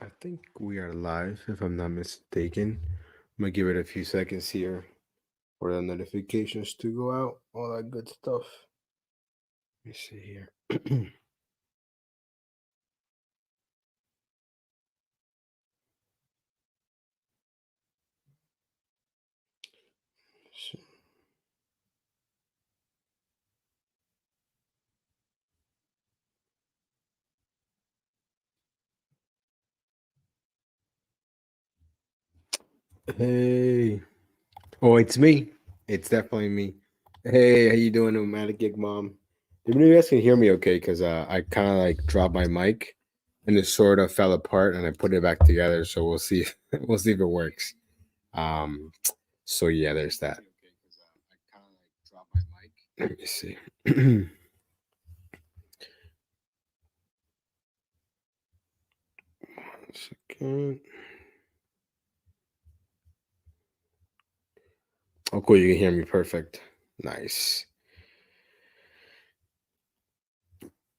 I think we are live, if I'm not mistaken. I'm gonna give it a few seconds here for the notifications to go out, all that good stuff. Let me see here. Hey. Oh, it's me. It's definitely me. Hey, how you doing, nomadic gig mom? Maybe you guys can hear me okay, because I kind of like dropped my mic and it sort of fell apart and I put it back together. So we'll see. We'll see if it works. Um, so yeah, there's that. Let me see. Second. Oh, cool. You can hear me perfect. Nice.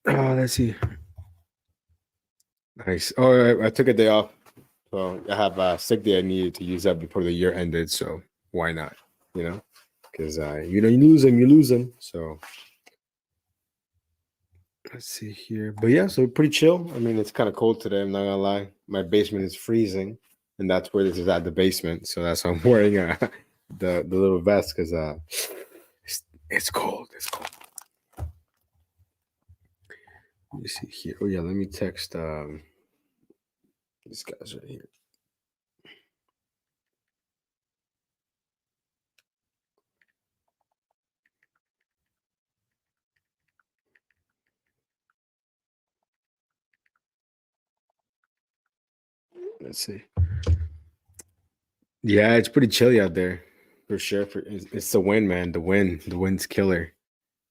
Let's see. Nice. Oh, I took a day off. So I have a sick day I needed to use up before the year ended. So why not? You know, because you lose them, you lose them. So let's see here. But yeah, so pretty chill. I mean, it's kind of cold today. I'm not gonna lie. My basement is freezing, and that's where this is at, the basement. So that's why I'm wearing the little vest, because it's cold. It's cold. Let me see here. Oh yeah, let me text these guys right here. Let's see. Yeah, it's pretty chilly out there for sure. It's the wind, man. The wind's killer.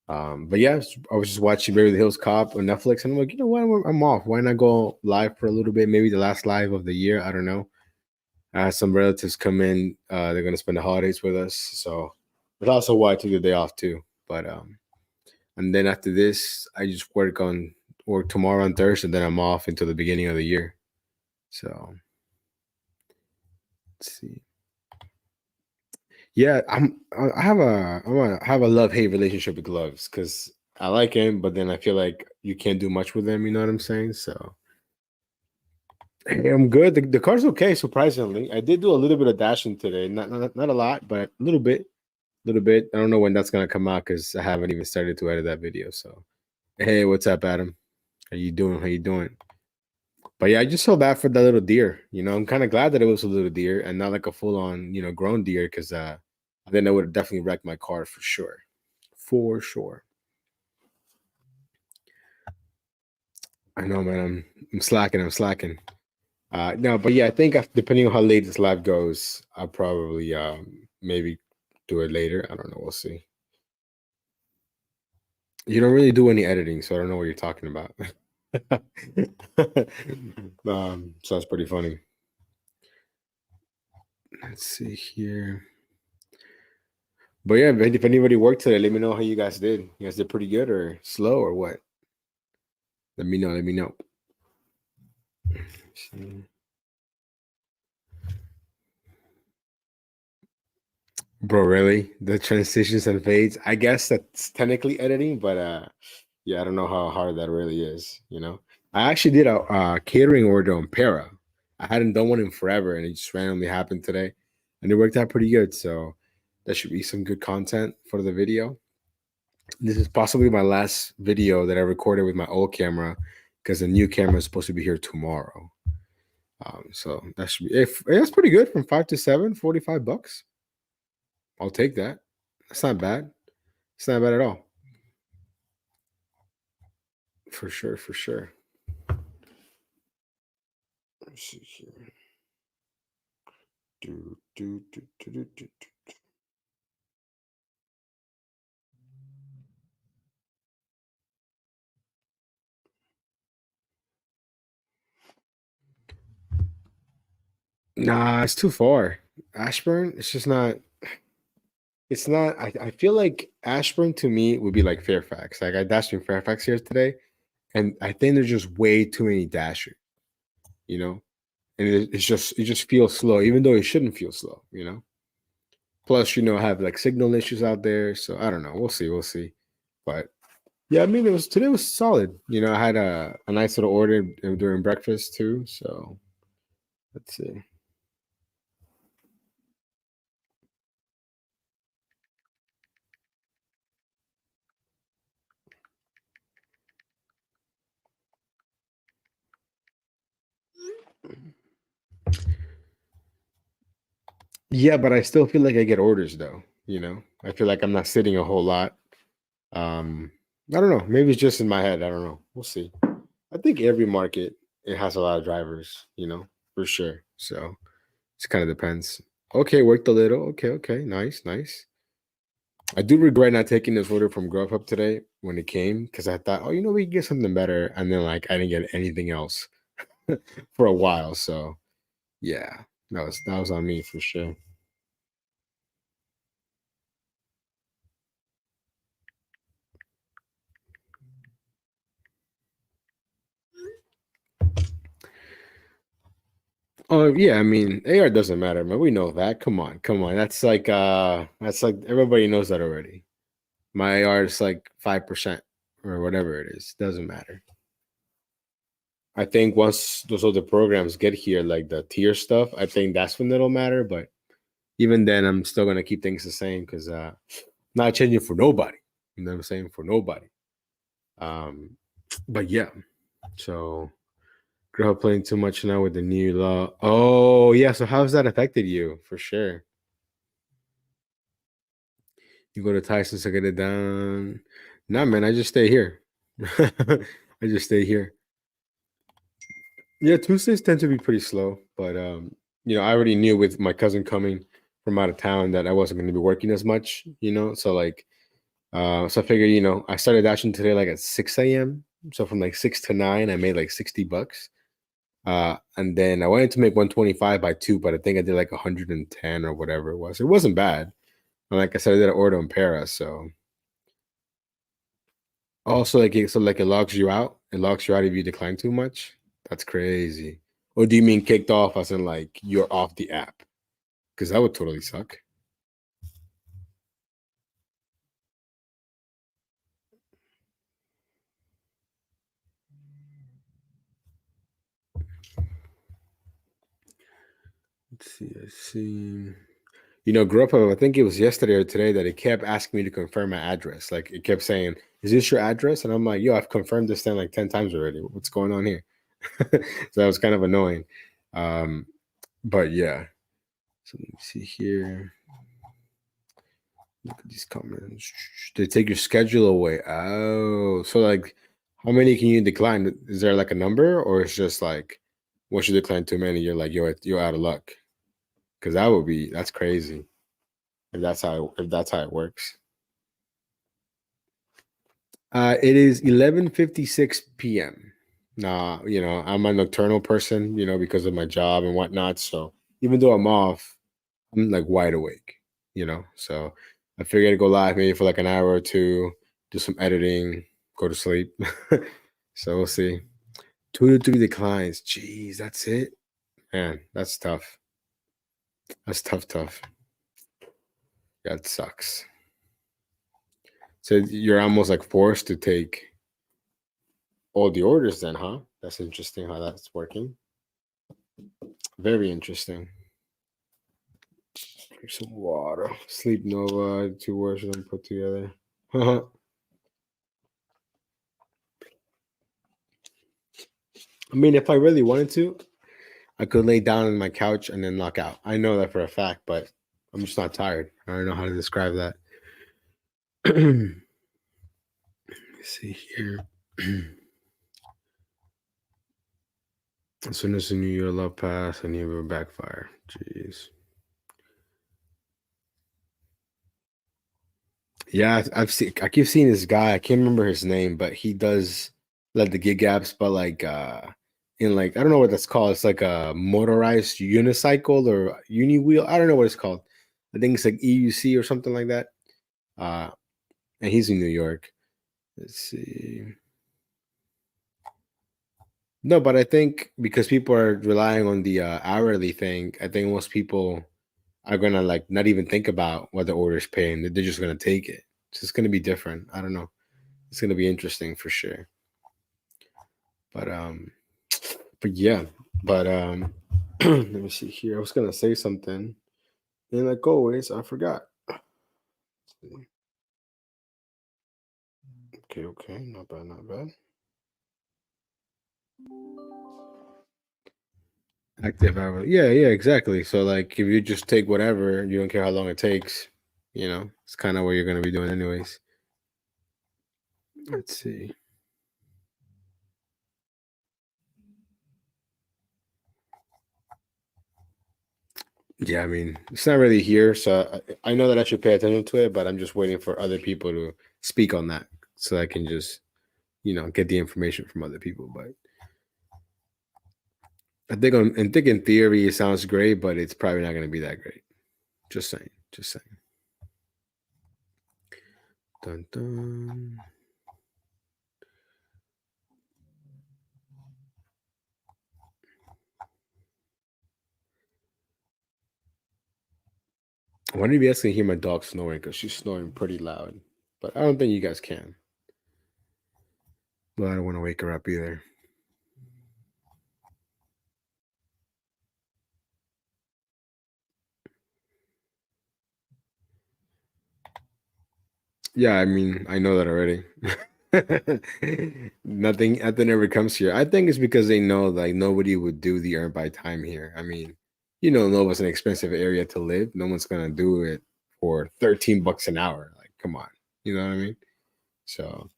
But yeah, I was just watching Beverly Hills Cop on Netflix, and I'm like, you know what? I'm off. Why not go live for a little bit? Maybe the last live of the year. I don't know. I had some relatives come in. They're gonna spend the holidays with us, so that's also why I took the day off too. But and then after this, I just work tomorrow on Thursday, and then I'm off until the beginning of the year. So let's see. Yeah, I have a love hate relationship with gloves, because I like him, but then I feel like you can't do much with them. You know what I'm saying? So hey, I'm good. The car's okay, surprisingly. I did do a little bit of dashing today, not a lot, but a little bit, little bit. I don't know when that's gonna come out because I haven't even started to edit that video. So hey, what's up, Adam? How you doing? How you doing? But yeah, I just felt bad for that little deer. You know, I'm kind of glad that it was a little deer and not like a full on, grown deer, because then I would have definitely wrecked my car for sure. For sure. I know, man. I'm slacking. I'm slacking. No, but yeah, I think depending on how late this live goes, I'll probably maybe do it later. I don't know. We'll see. You don't really do any editing, so I don't know what you're talking about. So that's pretty funny. Let's see here. But yeah, if anybody worked today, let me know how you guys did. You guys did pretty good or slow or what? Let me know. Let me know. Bro, really? The transitions and fades? I guess that's technically editing, but yeah, I don't know how hard that really is, you know? I actually did a catering order on Para. I hadn't done one in forever, and it just randomly happened today, and it worked out pretty good. So that should be some good content for the video. This is possibly my last video that I recorded with my old camera, because the new camera is supposed to be here tomorrow. So that should be if that's pretty good, from 5 to 7, $45. I'll take that. That's not bad. It's not bad at all. For sure, for sure. Let's see here. Do. Nah, it's too far. Ashburn, it's just not. It's not. I feel like Ashburn to me would be like Fairfax. Like I dashed in Fairfax here today, and I think there's just way too many dashers. you know, and it just feels slow, even though it shouldn't feel slow, you know. Plus, I have like signal issues out there, so I don't know. We'll see. But yeah, I mean, it was today was solid. I had a nice little order during breakfast too. So let's see. Yeah, but I still feel like I get orders though. I feel like I'm not sitting a whole lot. Um, I don't know. Maybe it's just in my head. I don't know. We'll see. I think every market it has a lot of drivers. For sure. So it kind of depends. Okay, worked a little. Okay, okay, nice, nice. I do regret not taking this order from Grubhub today when it came because I thought, oh, we can get something better, and then like I didn't get anything else for a while. So yeah, that was on me for sure. Oh yeah, I mean AR doesn't matter, man. We know that. Come on, come on. That's like everybody knows that already. My AR is like 5% or whatever it is. Doesn't matter. I think once those other programs get here, like the tier stuff, I think that's when it'll matter. But even then, I'm still gonna keep things the same because not changing for nobody. You know what I'm saying? For nobody. Um, but yeah. So girl playing too much now with the new law. Oh yeah. So how's that affected you? For sure. You go to Tyson's to get it done. Nah, man. I just stay here. I just stay here. Yeah, Tuesdays tend to be pretty slow, but I already knew with my cousin coming from out of town that I wasn't going to be working as much. So like, so I figured, I started dashing today like at 6 a.m. So from like 6 to 9, I made like $60. And then I wanted to make 125 by 2, but I think I did like 110 or whatever it was. It wasn't bad. And like I said, I did an order in Paris, so also like it logs you out. It logs you out if you decline too much. That's crazy. Or do you mean kicked off as in like you're off the app? Because that would totally suck. Let's see. I see. Grubhub, I think it was yesterday or today that it kept asking me to confirm my address. Like it kept saying, "Is this your address?" And I'm like, "Yo, I've confirmed this thing like 10 times already. What's going on here?" So that was kind of annoying. Um, but yeah. So let me see here. Look at these comments. They take your schedule away. Oh, so like, how many can you decline? Is there like a number, or it's just like once you decline too many, you're like you're out of luck? Because that's crazy if that's how it works. It is 11:56 p.m. Nah, I'm a nocturnal person, because of my job and whatnot. So even though I'm off, I'm like wide awake. So I figured to go live maybe for like an hour or two, do some editing, go to sleep. So we'll see. 2 to 3 declines. Jeez, that's it. Man, that's tough. That's tough, tough. That sucks. So you're almost like forced to take all the orders then, huh? That's interesting how that's working. Very interesting. Drink some water. Sleep Nova, 2 words of them put together. I mean, if I really wanted to, I could lay down on my couch and then knock out. I know that for a fact, but I'm just not tired. I don't know how to describe that. Let me see here. As soon as the New Year love pass, I need a backfire. Jeez. Yeah, I keep seeing this guy. I can't remember his name, but he does like the gig apps, but like in like I don't know what that's called. It's like a motorized unicycle or uni wheel. I don't know what it's called. I think it's like EUC or something like that. Uh, and he's in New York. Let's see. No, but I think because people are relying on the hourly thing, I think most people are gonna like not even think about what the order's paying. They're just gonna take it. So it's gonna be different. I don't know. It's gonna be interesting for sure. But but yeah. But let me see here. I was gonna say something, and like always, I forgot. Okay, okay, not bad, not bad. Active hour. Yeah, yeah, exactly. So like if you just take whatever, you don't care how long it takes, it's kind of what you're gonna be doing anyways. Let's see. Yeah, I mean, it's not really here, so I know that I should pay attention to it, but I'm just waiting for other people to speak on that so I can just, get the information from other people. But I think in theory it sounds great, but it's probably not gonna be that great. Just saying. Just saying. Dun dun. I wonder if you guys can hear my dog snoring because she's snoring pretty loud. But I don't think you guys can. But I don't want to wake her up either. Yeah, I mean, I know that already. Nothing ever comes here. I think it's because they know like nobody would do the earn by time here. I mean, Nova's an expensive area to live. No one's gonna do it for 13 bucks an hour. Like, come on. You know what I mean? So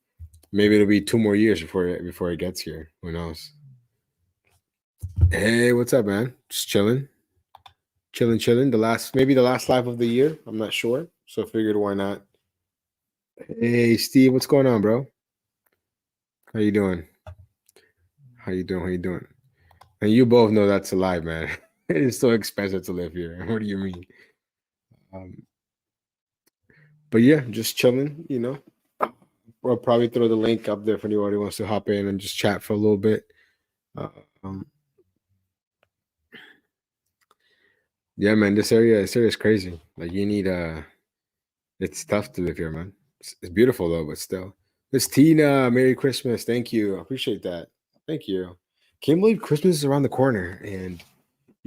maybe it'll be 2 more years before it gets here. Who knows? Hey, what's up, man? Just chilling. Chilling, chilling. Maybe the last live of the year. I'm not sure. So I figured why not. Hey Steve, what's going on, bro? How you doing? How you doing? How you doing? And you both know that's a lie, man. It is so expensive to live here. What do you mean? Um, but yeah, just chilling. We'll probably throw the link up there if anybody wants to hop in and just chat for a little bit. Uh, um, yeah, man, this area is crazy. Like you need it's tough to live here, man. It's beautiful though, but still. Miss Tina, Merry Christmas. Thank you. I appreciate that. Thank you. Can't believe Christmas is around the corner. And,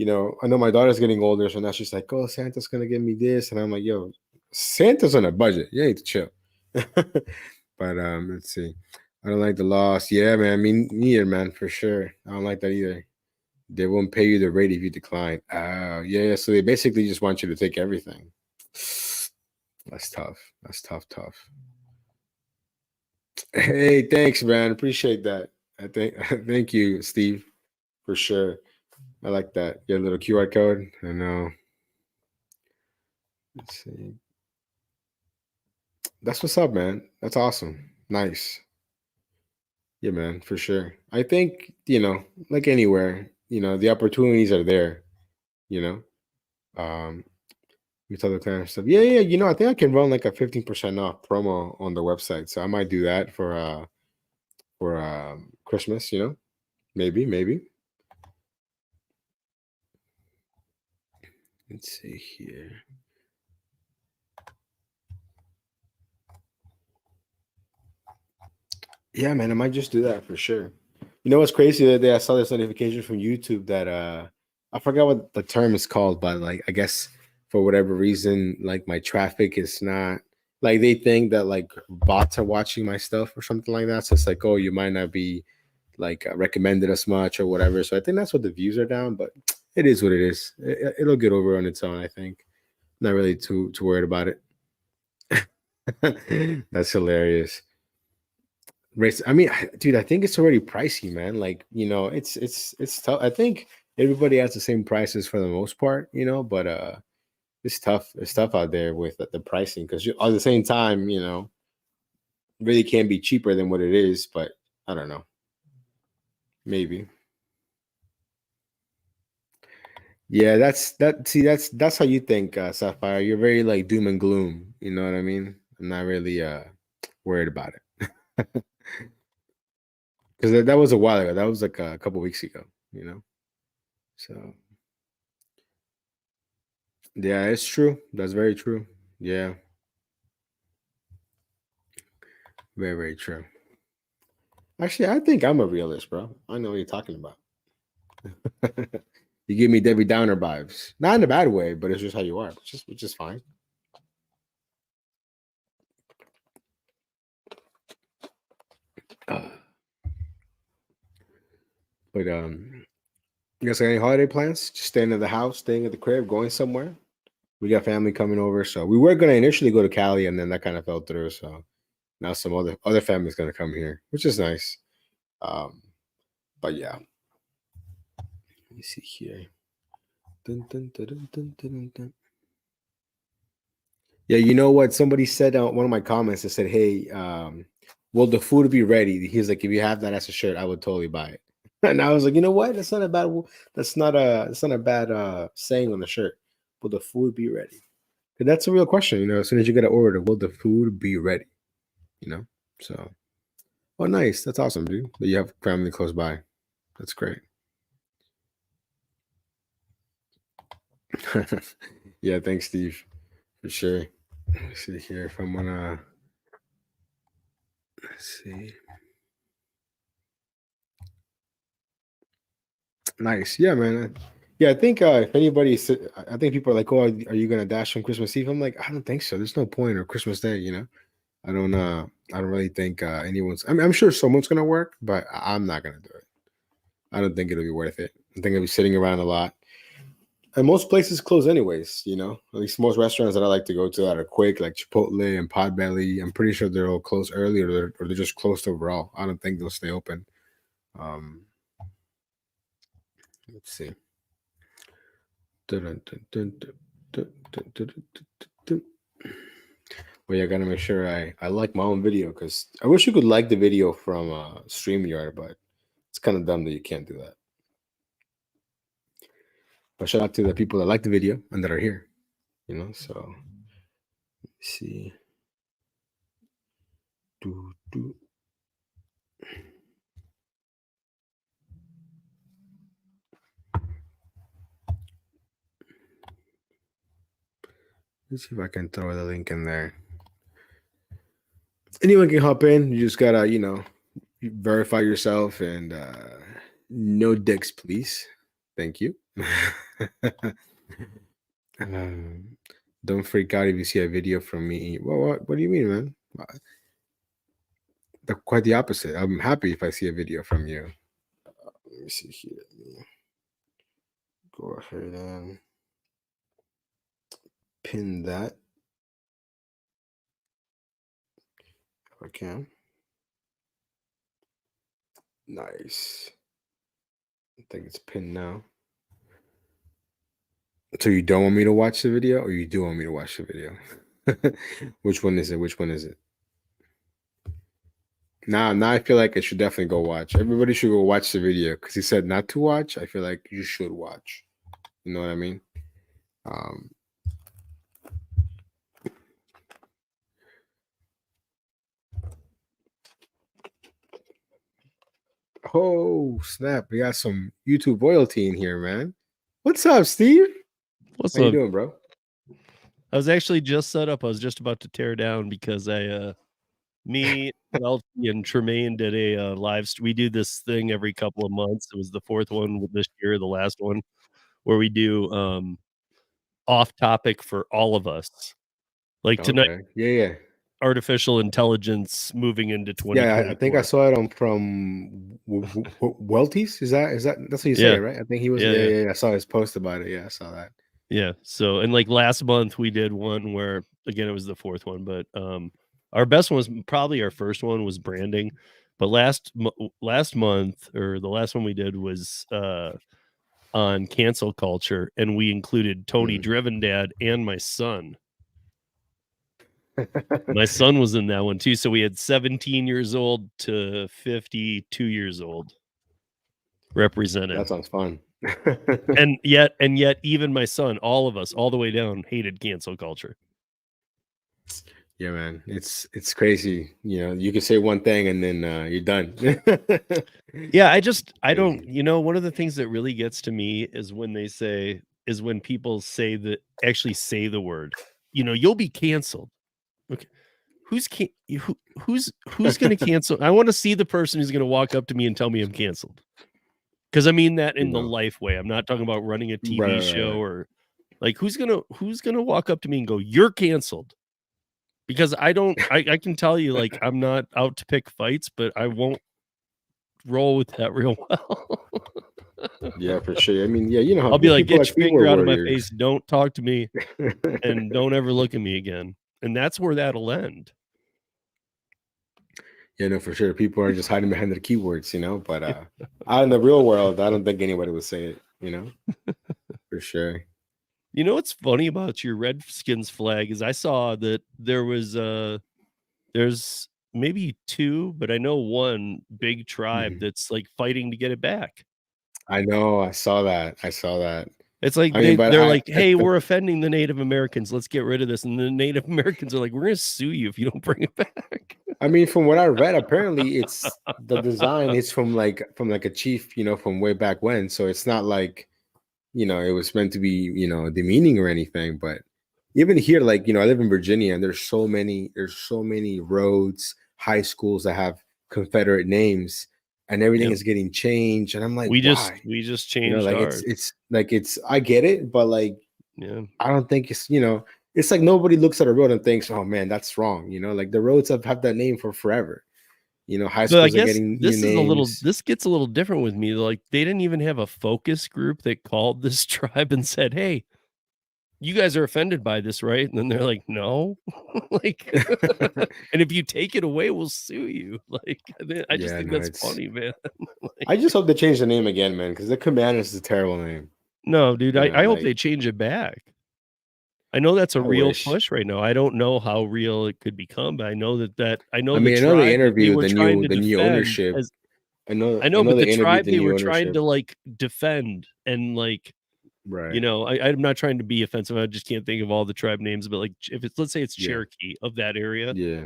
I know my daughter's getting older, so now she's like, oh, Santa's gonna give me this. And I'm like, yo, Santa's on a budget. You need to chill. But let's see. I don't like the loss. Yeah, man. Me neither, man, for sure. I don't like that either. They won't pay you the rate if you decline. Oh, yeah. So they basically just want you to take everything. That's tough. That's tough, tough. Hey, thanks, man. Appreciate that. I think thank you, Steve, for sure. I like that. Your little QR code. I know. Let's see. That's what's up, man. That's awesome. Nice. Yeah, man, for sure. I think, like anywhere, the opportunities are there, you know. Um, with other kind of stuff. Yeah, yeah, I think I can run like a 15% off promo on the website. So I might do that for Christmas, Maybe, maybe. Let's see here. Yeah, man, I might just do that for sure. You know what's crazy? The other day I saw this notification from YouTube that I forgot what the term is called, but like I guess for whatever reason, like my traffic is not like they think that like bots are watching my stuff or something like that. So it's like, oh, you might not be like recommended as much or whatever. So I think that's what the views are down, but it is what it is. It'll get over on its own, I think. Not really too worried about it. That's hilarious. Race. I mean, dude, I think it's already pricey, man. Like, it's tough. I think everybody has the same prices for the most part, but it's tough. It's tough out there with the pricing because at the same time, really can be cheaper than what it is. But I don't know. Maybe. Yeah, that's how you think, Sapphire. You're very like doom and gloom. You know what I mean? I'm not really worried about it. because that was a while ago. That was like a couple weeks ago. So yeah, it's true. That's very true. Yeah, very very true. Actually, I think I'm a realist, bro. I know what you're talking about. You give me Debbie Downer vibes, not in a bad way, but it's just how you are, which is fine. Uh, but you guys got any holiday plans? Just staying at the house, staying at the crib, going somewhere? We got family coming over, so we were gonna initially go to Cali, and then that kind of fell through. So now some other family's gonna come here, which is nice. Um, but yeah, let me see here. Dun, dun, dun, dun, dun, dun, dun. Yeah, you know what? Somebody said one of my comments that said, "Hey, will the food be ready?" He's like, "If you have that as a shirt, I would totally buy it." And I was like, you know what? That's not a bad saying on the shirt. Will the food be ready? 'Cause that's a real question. As soon as you get an order, will the food be ready? You know. So, oh, nice. That's awesome, dude. That you have family close by. That's great. Yeah, thanks, Steve, for sure. Let's see here if I'm gonna. Let's see. Nice. Yeah, man. Yeah, I think if anybody, I think people are like, "Oh, are you gonna dash on Christmas Eve?" I'm like, I don't think so. There's no point, or Christmas Day. I don't really think anyone's. I mean, I'm sure someone's gonna work, but I'm not gonna do it. I don't think it'll be worth it. I think I'll be sitting around a lot, and most places close anyways. At least most restaurants that I like to go to that are quick, like Chipotle and Podbelly. I'm pretty sure they're all closed early, or they're just closed overall. I don't think they'll stay open. Um, let's see. Dun, dun, dun, dun, dun, dun, dun, dun, dun, dun, dun. Well, yeah, I gotta make sure I like my own video because I wish you could like the video from StreamYard, but it's kind of dumb that you can't do that. But shout out to the people that like the video and that are here. So let's see. Do, do. Let's see if I can throw the link in there. Anyone can hop in. You just gotta, verify yourself and no dicks, please. Thank you. Um, don't freak out if you see a video from me. Well, what do you mean, man? Quite the opposite. I'm happy if I see a video from you. Let me see here. Let me go ahead and pin that if I can. Nice. I think it's pinned now. So you don't want me to watch the video, or you do want me to watch the video? Which one is it? Which one is it? Now I feel like I should definitely go watch. Everybody should go watch the video because he said not to watch. I feel like you should watch. You know what I mean? Um, oh snap! We got some YouTube royalty in here, man. What's up, Steve? What's How you up? doing, bro? I was actually just set up. I was just about to tear down because me, Welty, and Tremaine did a we do this thing every couple of months. It was the fourth one with this year, the last one, where we do off topic for all of us. Like tonight, Okay. Yeah. artificial intelligence moving into Yeah, I think I 2024. saw it on from Welties. Is that that's what you say, Yeah. right? I think he was. Yeah, yeah. Yeah. I saw his post about it. Yeah, I saw that. Yeah. So, and like last month we did one where again it was the fourth one, but our best one was probably our first one was branding, but last month or the last one we did was on cancel culture, and we included Tony Driven Dad and my son. My son was in that one too, so we had 17 years old to 52 years old represented. That sounds fun. and yet even my son, all of us all the way down hated cancel culture. Yeah, man. It's crazy. You know, you can say one thing and then you're done. Yeah, I don't, Crazy. one of the things that really gets to me is when people say that actually say the word, you'll be canceled. Okay. Who's going to cancel? I want to see the person who's going to walk up to me and tell me I'm canceled. Because I mean that You in the know. life way. I'm not talking about running a Right, TV right, right, show right. or like who's gonna walk up to me and go, "You're canceled." Because I can tell you like I'm not out to pick fights, but I won't roll with that real well. Yeah, for sure. I mean, yeah, you know how I'll be like, people "Get like your keyboard finger out of my face. warriors. Don't talk to me and don't ever look at me again." And that's where that'll end. Yeah, no, for sure. People are just hiding behind their keywords, but out in the real world, I don't think anybody would say it, for sure. What's funny about your Redskins flag is I saw that there's maybe 2, but I know one big tribe Mhm. that's, like, fighting to get it back. I know. I saw that. I saw that. It's like I mean, but they're like, "Hey, we're offending the Native Americans. Let's get rid of this." And the Native Americans are like, "We're gonna sue you if you don't bring it back." I mean, from what I read, apparently it's the design is from like a chief, from way back when. So it's not like, it was meant to be, demeaning or anything. But even here, like, I live in Virginia and there's so many roads, high schools that have Confederate names and everything Yep. is getting changed. And I'm like, We just why? we just changed Like ours. it's like I get it, but like Yeah. I don't think it's like nobody looks at a road and thinks, oh man, that's wrong. Like the roads have that name for forever. High But I schools are guess getting new names. this gets a little different with me. Like, they didn't even have a focus group that called this tribe and said, "Hey, you guys are offended by this, right?" And then they're like, "No." Like, "And if you take it away, we'll sue you." Like, I just Yeah, think no, that's it's. funny, man. I Like, just hope they change the name again, man, because the Commanders is a terrible name. no, dude, I hope Like they change it back. I know that's a I real wish. push right now. I don't know how real it could become, but I know I the mean, I know they tribe that they interviewed were the trying new to the new defend ownership. as I I know, know but the they interviewed tribe the they new were trying ownership. to, like, defend and, like, Right. I'm not trying to be offensive, I just can't think of all the tribe names, but, like, if it's let's say it's Yeah. Cherokee of that area, Yeah.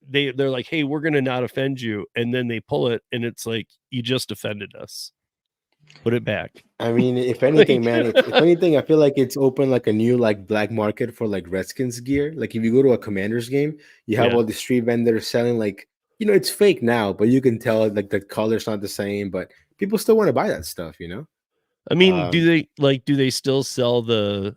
they're like, "Hey, we're gonna not offend you," and then they pull it, and it's like, "You just offended us. Put it back." I mean, if anything, Like man, if anything, I feel like it's opened like a new like black market for like Redskins gear. Like if you go to a Commanders game, you have Yeah. all the street vendors selling like it's fake now, but you can tell like the color's not the same, but people still want to buy that stuff. I mean, Um, do they still sell the,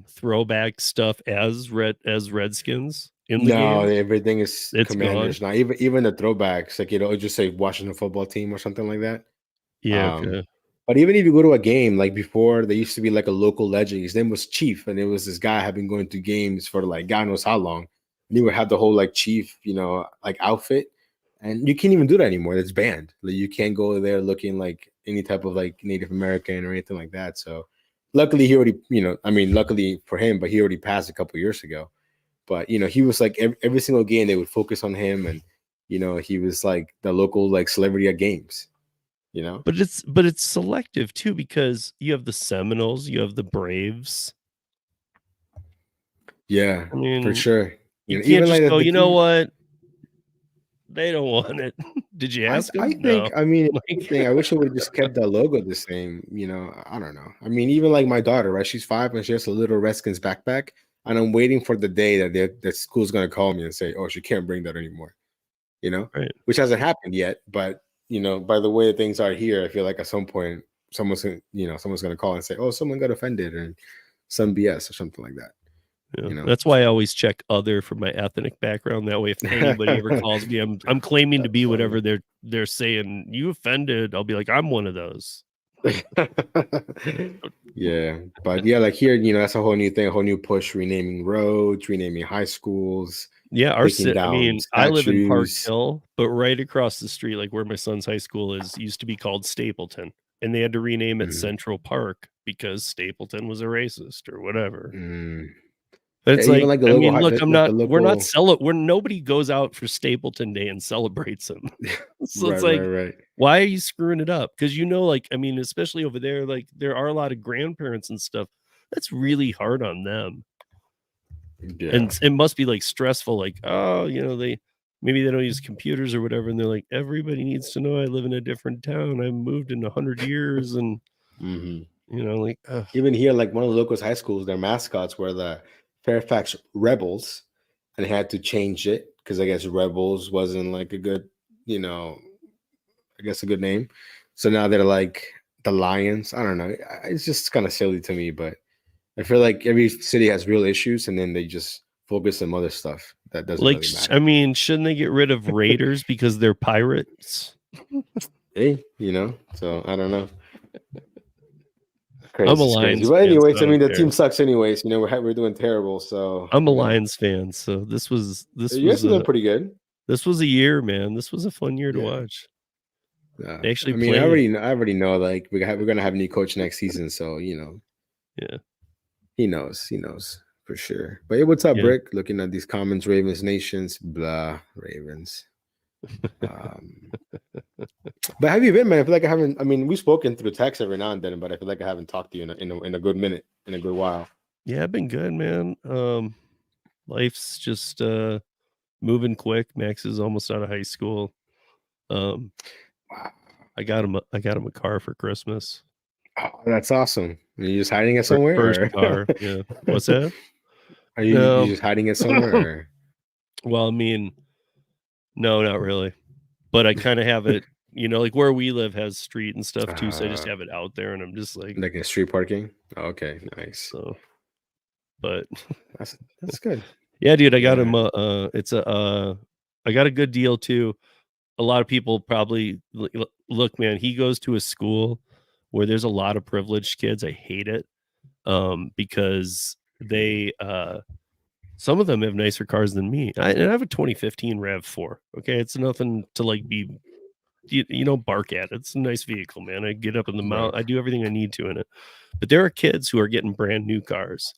throwback stuff as Redskins in the no, games? everything is It's gone? Commanders now. Even the throwbacks, like it'll just say Washington football team or something like that. Yeah, Um, okay. but even if you go to a game, like before, there used to be like a local legend. His name was Chief, and it was this guy had been going to games for like God knows how long. And he would have the whole like Chief, like outfit, and you can't even do that anymore. It's banned. Like you can't go there looking like any type of like Native American or anything like that. So, luckily he already, I mean, luckily for him, but he already passed a couple years ago. But he was like every single game they would focus on him, and he was like the local like celebrity at games. You know. But it's selective too because you have the Seminoles, you have the Braves. Yeah, I for mean, sure. you can't Even just like go, the "You know team. what? They don't want it." Did you I ask I them? think No. I mean if Like, anything, I wish I would have just kept the logo the same. I don't know. I mean, even like my daughter, right? She's 5 and she has a little Redskins backpack, and I'm waiting for the day that school's gonna call me and say, "Oh, she can't bring that anymore." right. Which hasn't happened yet. But by the way things are here, I feel like at some point someone's gonna call and say, "Oh, someone got offended," and some BS or something like that. Yeah, You know. that's why I always check other for my ethnic background, that way if anybody ever calls me, I'm claiming to That's be funny. whatever they're saying, "You offended," I'll be like, "I'm one of those." Yeah, but yeah, like here, that's a whole new thing, a whole new push, renaming roads, renaming high schools, Yeah, taking I down mean, I live in Park statues. Hill, but right across the street, like where my son's high school is, used to be called Stapleton, and they had to rename it Mhm. Central Park because Stapleton was a racist or whatever. Mm. But Yeah, it's even like, like the I local, mean, look, like the we're not local, cele we're nobody goes out for Stapleton Day and celebrates him. So right, it's right, like, right. why are you screwing it up? Because like, I mean, especially over there, like there are a lot of grandparents and stuff. That's really hard on them. Yeah. And it must be like stressful, like, oh, maybe they don't use computers or whatever, and they're like, everybody needs to know I live in a different town. I've moved in 100 years, and Hmm. like, Even here, like one of the local high schools, their mascots were the Fairfax Rebels, and they had to change it because I guess Rebels wasn't like a good, you know, I guess a good name. So now they're like the Lions. I don't know. It's just kind of silly to me, but I feel like every city has real issues, and then they just focus on other stuff that doesn't like, really I matter. mean, shouldn't they get rid of Raiders because they're pirates? Hey, so I don't know. I'm a Crazy, it's crazy. Lions But fan, so anyways, I I mean, don't the care. team sucks. Anyways, we're doing terrible. So I'm a Lions fan, so this was you guys are doing pretty good. a year, man. This was a fun year to Yeah. watch. They I actually mean, played. I already know. Like we're gonna have a new coach next season, so Yeah, he knows for sure. But hey, what's up, yeah. Brick? Looking at these comments, Ravens nations, blah, Ravens. Um, but have you been, man? I feel like I haven't. I mean, we've spoken through text every now and then, but I feel like I haven't talked to you in a good minute, in a good while. Yeah, I've been good, man. Life's just moving quick. Max is almost out of high school. Um, Wow, I got him a car for Christmas. oh, that's awesome. Are you just hiding it somewhere, First or car. Yeah. What's that? are you No. just hiding it somewhere? Well, I mean, no, not really. But I kind of have it, like where we live has street and stuff too. So I just Uh, have it out there, and I'm just like, like in street parking? Oh, okay, nice. so, but That's good. yeah, dude, I got Yeah. him. I got a good deal too. A lot of people probably look, man. He goes to a school where there's a lot of privileged kids. I hate it, because they, some of them have nicer cars than me. And I have a 2015 Rav4. Okay, it's nothing to like be, bark at. It's a nice vehicle, man. I get up in the Right. mount. I do everything I need to in it. But there are kids who are getting brand new cars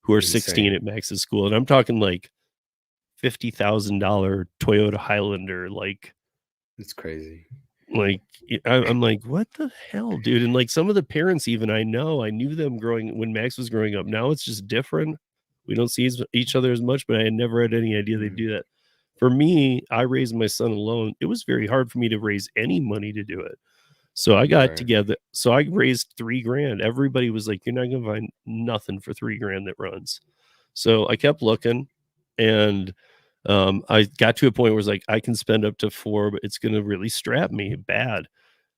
who are 16 Insane. at Max's school, and I'm talking like $50,000 Toyota Highlander, It's crazy. I'm like, what the hell, dude? And like some of the parents, even I knew them growing when Max was growing up. Now it's just different. We don't see each other as much, but I had never had any idea they'd Mhm. do that. For me, I raised my son alone. It was very hard for me to raise any money to do it. So I got Right. together. So I raised $3,000. Everybody was like, "You're not gonna find nothing for $3,000 that runs." So I kept looking, and I got to a point where it's like I can spend up to 4, but it's gonna really strap me bad.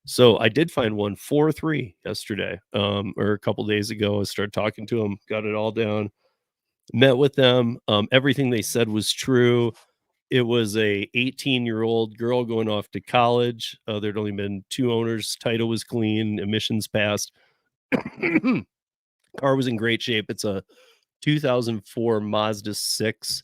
So I did find one for 3 yesterday, or a couple days ago. I started talking to them, got it all down, met with them. Everything they said was true. It was a 18-year-old girl going off to college. There'd only been 2 owners. Title was clean, emissions passed. Car was in great shape. It's a 2004 Mazda 6.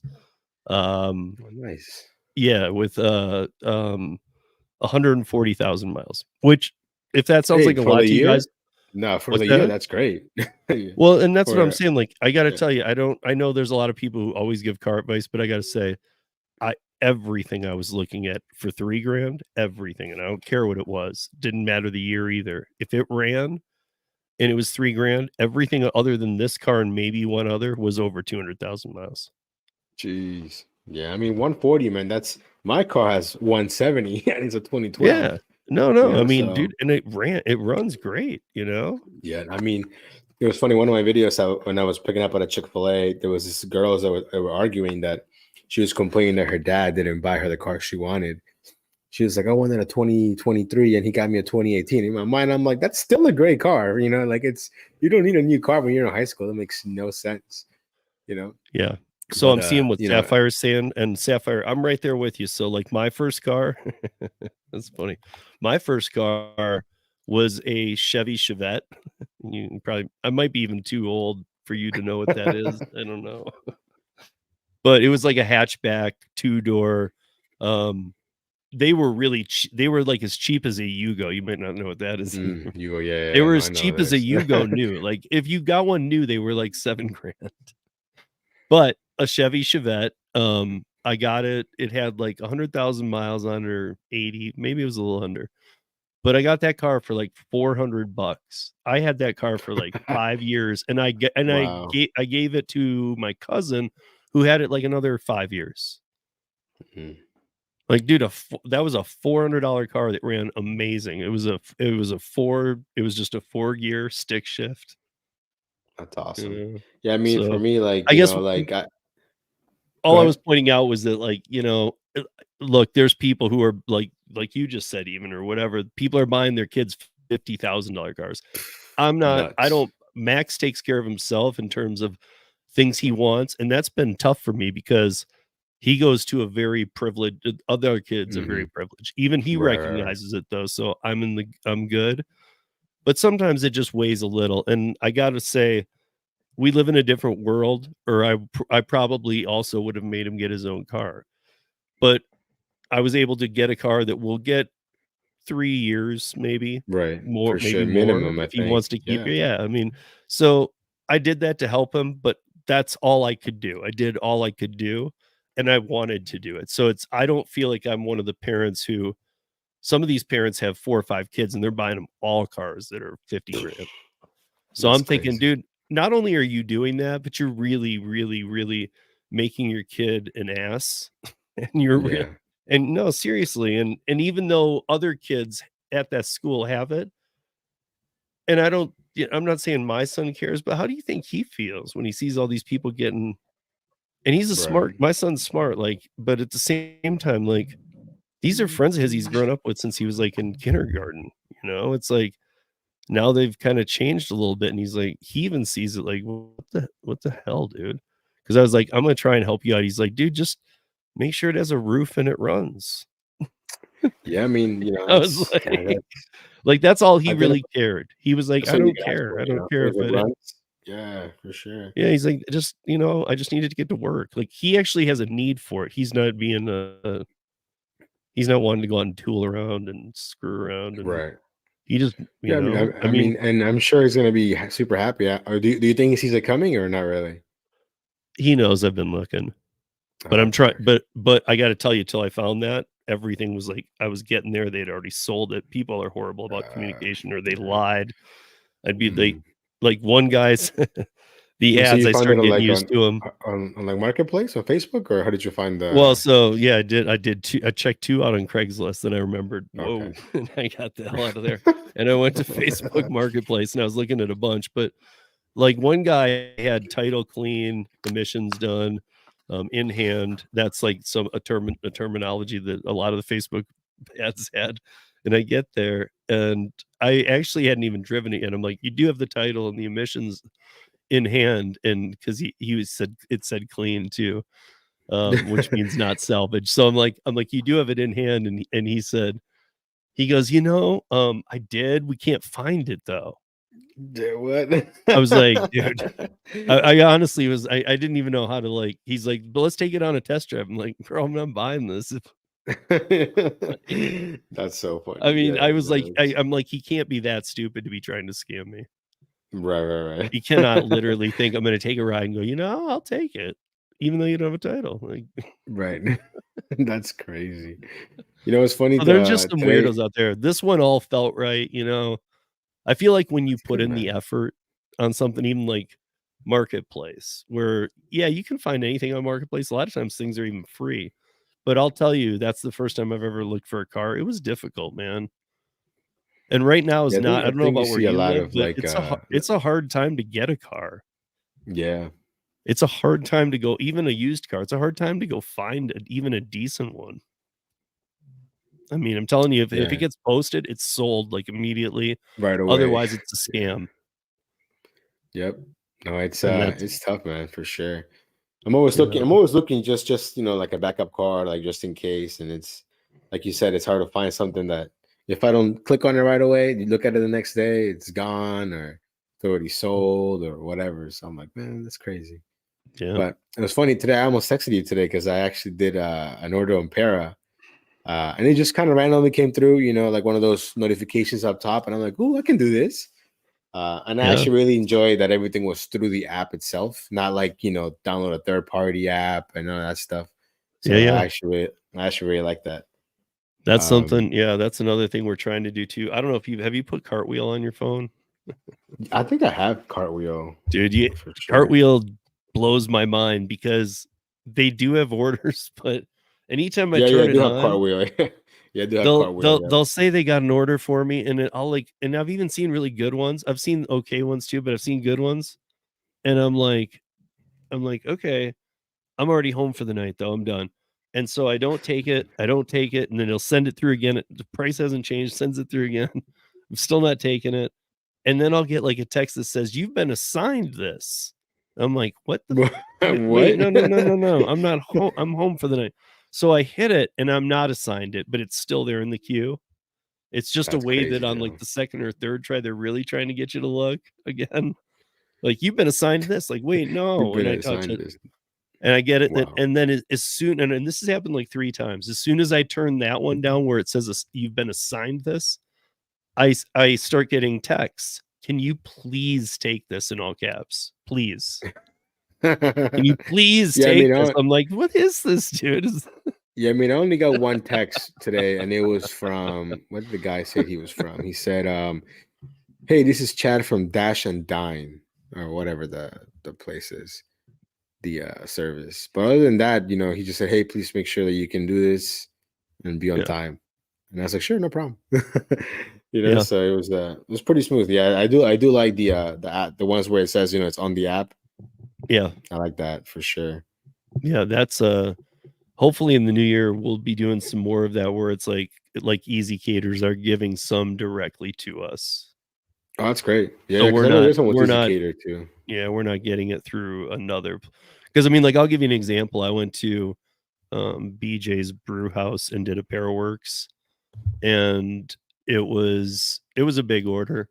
Um, Oh, nice. yeah, with 140,000 miles. Which, if that sounds Hey, like a for lot the to you guys, year? No, for what's the year, that? that's great. Well, and that's what I'm For saying. Like, I got to yeah. tell you, I know there's a lot of people who always give car advice, but I got to say, everything I was looking at for $3,000, everything, and I don't care what it was, didn't matter the year either. If it ran and it was $3,000, everything other than this car and maybe one other was over 200,000 miles. Jeez. Yeah, I mean 140, man. That's my car has 170 and it's a 2012. Yeah. No. I mean, So dude, and it runs great. yeah, I mean, it was funny. One of my videos, when I was picking up at a Chick-fil-A, there was this girls that were arguing that she was complaining that her dad didn't buy her the car she wanted. She was like, I wanted a 2023 and he got me a 2018. In my mind, I'm like, that's still a great car. Like you don't need a new car when you're in high school. That makes no sense, you know? Yeah. So But I'm seeing what Sapphire's saying, and Sapphire, I'm right there with you. So like my first car, that's funny. My first car was a Chevy Chevette. I might be even too old for you to know what that is. I don't know. But it was like a hatchback, two-door. Um, they were really they were like as cheap as a Yugo. You might not know what that is. you go, yeah, They yeah, were no, as I know cheap as a this. Yugo new. Like if you got one new, they were like $7,000. But a Chevy Chevette, I got it. It had like 100,000 miles on, or 80, maybe it was a little under. but I got that car for like $400. I had that car for like 5 years, and Wow. I gave it to my cousin who had it like another 5 years. Mhm. Like, dude, that was a $400 car that ran amazing. It was just a 4-gear stick shift, That's awesome. you know? Yeah, I mean, for So, me, like, I guess like I go all I was ahead. pointing out was that, like, look, there's people who are like you just said, even, or whatever, people are buying their kids $50,000 cars. I Nuts. don't. Max takes care of himself in terms of things he wants, and that's been tough for me because he goes to a very privileged other kids are very Mhm. privileged. Even he Right, right, right. recognizes it though, so I'm good. But sometimes it just weighs a little, and I gotta say, we live in a different world, or I probably also would have made him get his own car. But I was able to get a car that will get 3 years, maybe Right, more, for maybe sure, more minimum, I if he think. wants to keep Yeah. it. Yeah, I mean, so I did that to help him, but that's all I could do. I did all I could do, and I wanted to do it. So I don't feel like I'm one of the parents who some of these parents have 4 or 5 kids and they're buying them all cars that are 50 grand. So That's I'm thinking, crazy. dude, not only are you doing that, but you're really, really, really making your kid an ass. And Yeah. and no, seriously. And even though other kids at that school have it, and I'm not saying my son cares, but how do you think he feels when he sees all these people getting, and Right. my son's smart, like, but at the same time, like, these are friends of his he's grown up with since he was like in kindergarten, It's like now they've kind of changed a little bit, and he's like, he even sees it like, what the hell, dude? Because I was like, I'm gonna try and help you out. He's like, dude, just make sure it has a roof and it runs. Yeah, I mean, I was that's like that's all he I think really cared. He was like, that's I what you don't ask care. for, I don't care if if it it. runs. Yeah, for sure. Yeah, he's like, just I just needed to get to work. Like he actually has a need for it. He's not wanting to go out and tool around and screw around, and Right. he just, Yeah, I mean, I mean, and I'm sure he's gonna be super happy. Or do you think he sees it coming or not really? he knows I've been looking. But I'm trying, Okay. but I gotta tell you, till I found that, everything was like I was getting there, they'd already sold it. People are horrible about communication, or they Yeah. lied. I'd be they Mhm. like one guy's the Wait, so ads, you I found it started on getting like used to them. on like Marketplace on Facebook, or how did you find Well, the? so yeah, I did 2 I checked 2 out on Craigslist, and I remembered, Okay. "Whoa," and I got the hell out of there. And I went to Facebook Marketplace, and I was looking at a bunch, but like one guy had title clean, emissions done, in hand. That's like a terminology that a lot of the Facebook ads had. And I get there, and I actually hadn't even driven it yet. I'm like, you do have the title and the emissions in hand, and because it said clean too, which means not salvage. So I'm like, you do have it in hand, and he goes, I did. We can't find it though. What? I was like, dude. I honestly I didn't even know how to like he's like, "But let's take it on a test drive." I'm like, "Bro, I'm not buying this." Like, That's so I funny. mean, Yeah, I was like, no, it's I'm like, he can't be that stupid to be trying to scam me. right, right, He cannot right. literally think I'm gonna take a ride and go, I'll take it, even though you don't have a title. Like, Right. That's crazy. You know, it's funny, so there's just some today. weirdos out there. This one all felt right, I feel like when you That's put good, in the man. effort on something, even like Marketplace, where yeah, you can find anything on Marketplace. A lot of times things are even free. But I'll tell you, that's the first time I've ever looked for a car. It was difficult, man. And right now is Yeah, not, I I don't know think you about where see a you lot live, of but like it's a hard time to get a car. yeah. It's a hard time to go, even a used car. It's a hard time to go find even a decent one. I mean, I'm telling you, if it Yeah. gets posted, it's sold like immediately. Right away. Otherwise, it's a Yeah. scam. Yep. No, And that's it's tough, man, for sure. you know, I'm always looking just, like a backup car, like just in case. And it's like you said, it's hard to find something that if I don't click on it right away, you look at it the next day, it's gone or it's already sold or whatever. So I'm like, man, that's crazy. yeah. But it was funny today. I almost texted you today because I actually did an order on Para. And it just kind of randomly came through, like one of those notifications up top. And I'm like, oh, I can do this. And I Yeah. actually really enjoyed that everything was through the app itself, not like, download a third party app and all that stuff. Yeah, So yeah. I actually really like that. That's Um, something. Yeah, that's another thing we're trying to do too. I don't know if you put Cartwheel on your phone, I think I have Cartwheel dude. You for sure. Cartwheel blows my mind because they do have orders, but anytime I Yeah, yeah, I turn it do have on, Cartwheel. Yeah, I do have Cartwheel. Yeah. they'll say they got an order for me, and I'll like, and I've even seen really good ones. I've seen okay ones too, but I've seen good ones, and I'm like, okay, I'm already home for the night though. I'm done. And so I don't take it. I don't take it. And then he'll send it through again. The price hasn't changed, sends it through again. I'm still not taking it. And then I'll get like a text that says, "You've been assigned this." I'm like, what the wait, What? no, no, no, no, no. I'm not home. I'm home for the night. So I hit it and I'm not assigned it, but it's still there in the queue. It's just a That's way that crazy, on like yo. the second or third try, they're really trying to get you to look again. Like, you've been assigned this. Like, wait, You've no. been And I touch assigned it this. and I get it that, Wow. and then as soon, and this has happened like 3 times. As soon as I turn that one down where it says you've been assigned this, I start getting texts. Can you please take this in all caps? Please. Can you please Yeah, I take mean, this? I'm like, what is this, dude? yeah, I mean, I only got one text today, and it was from what did the guy say he was from? He said, "Hey, this is Chad from Dash and Dine, or whatever the place is, the service." But other than that, he just said, "Hey, please make sure that you can do this and be on Yeah. time." And I was like, "Sure, no problem." Yeah. So it was pretty smooth. Yeah, I do like the app, the ones where it says it's on the app. Yeah. I like that for sure. Yeah. That's hopefully in the new year we'll be doing some more of that where it's like Easy Caters are giving some directly to us. Oh, that's great. So Yeah, because I know there's one with Easy Cater too. yeah, we're not getting it through another, because I mean, like, I'll give you an example. I went to BJ's brew house and did a pair of works, and it was a big order.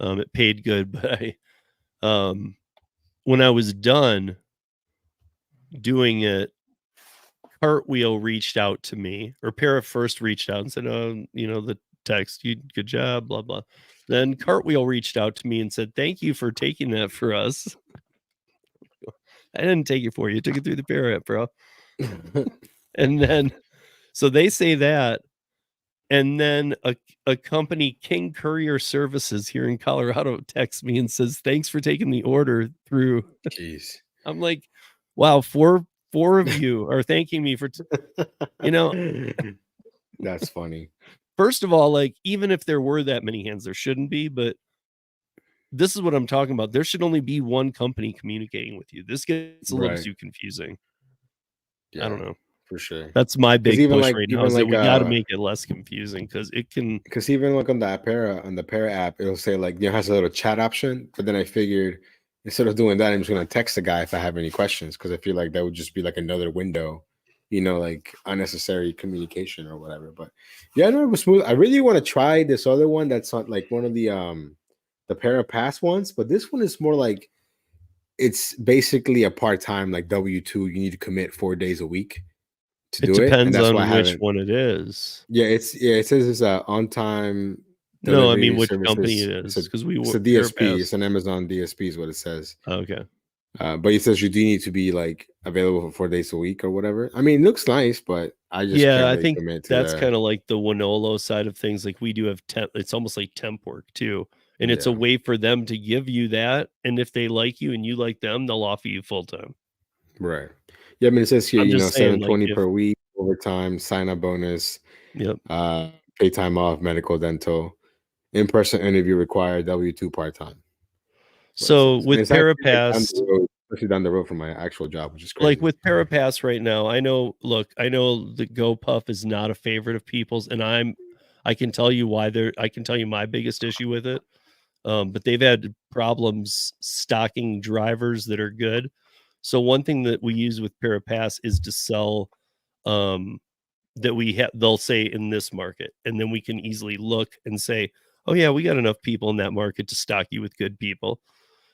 It paid good, but um when I was done doing it, Cartwheel reached out to me, or Para first reached out and said, "Oh, the text, you good job, blah blah." Then Cartwheel reached out to me and said, "Thank you for taking that for us." I didn't take it for you. I took it through the Para app, bro. And then so they say that, and then a company, King Courier Services here in Colorado, texts me and says, "Thanks for taking the order through." Jeez. I'm like, "Wow, four of you are thanking me for you know, That's funny. first of all, like, even if there were that many hands, there shouldn't be, but this is what I'm talking about. There should only be one company communicating with you. This gets a little Right. too confusing. I don't Yeah, know. for sure. That's my Because big even push like right now, even is that like we got to make it less confusing, because it can. because even like on the Para app, it'll say like it has a little chat option. But then I figured instead of doing that, I'm just gonna text the guy if I have any questions because I feel like that would just be like another window, like unnecessary communication or whatever. But yeah, no, it was smooth. I really want to try this other one that's not like one of the Para Pass ones, but this one is more like it's basically a part-time like W-2. You need to commit 4 days a week to It do it, and depends that's why I on which haven't. one it is. Yeah, it says it's on time No, I mean delivery which company services. it It's a is, because it's a DSP. Parapass. It's an Amazon DSP is what it says. Okay. But it says you do need to be like available for 4 days a week or whatever. I mean, it looks nice, but I just Yeah, can't I really think commit to that's the. kind of like the Winolo side of things. Like, we do have temp, it's almost like temp work too. And it's a Yeah, way for them to give you that. And if they like you and you like them, they'll offer you full time. right. Yeah, I mean, it says here, I'm just saying, like, 720 if, per week, overtime, sign up bonus, yep. pay time off, medical, dental, in person interview required, W-2 part time. What it So says, and with it's actually like down Parapass, the road, especially down the road from my actual job, which is like crazy. with Parapass right now, I know the GoPuff is not a favorite of people's, and I can tell you why I can tell you my biggest issue with it. But they've had problems stocking drivers that are good. So one thing that we use with Parapass is to sell, um, that they'll say in this market, and then we can easily look and say, oh yeah, we got enough people in that market to stock you with good people.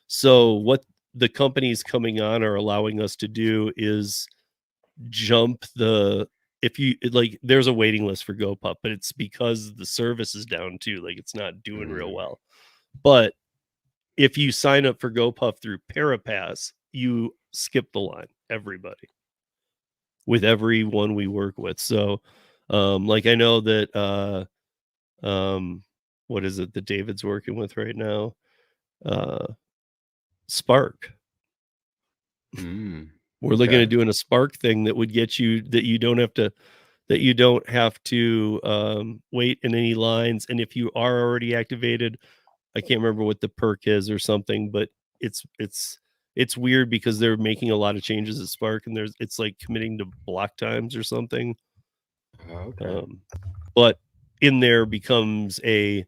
So what the companies coming on are allowing us to do is jump the, if you like, there's a waiting list for GoPup, but it's because the service is down too. Like, it's not doing real Mm, well. But if you sign up for GoPuff through Parapass, you skip the line, everybody, with everyone we work with. So Like I know that what is it that David's working with right now? Uh, Spark. Mm, We're looking okay. at doing a Spark thing that would get you that you don't have to wait in any lines. And if you are already activated, I can't remember what the perk is or something, but it's it's it's weird because they're making a lot of changes at Spark, and it's like committing to block times or something. Okay. Um, but in there becomes a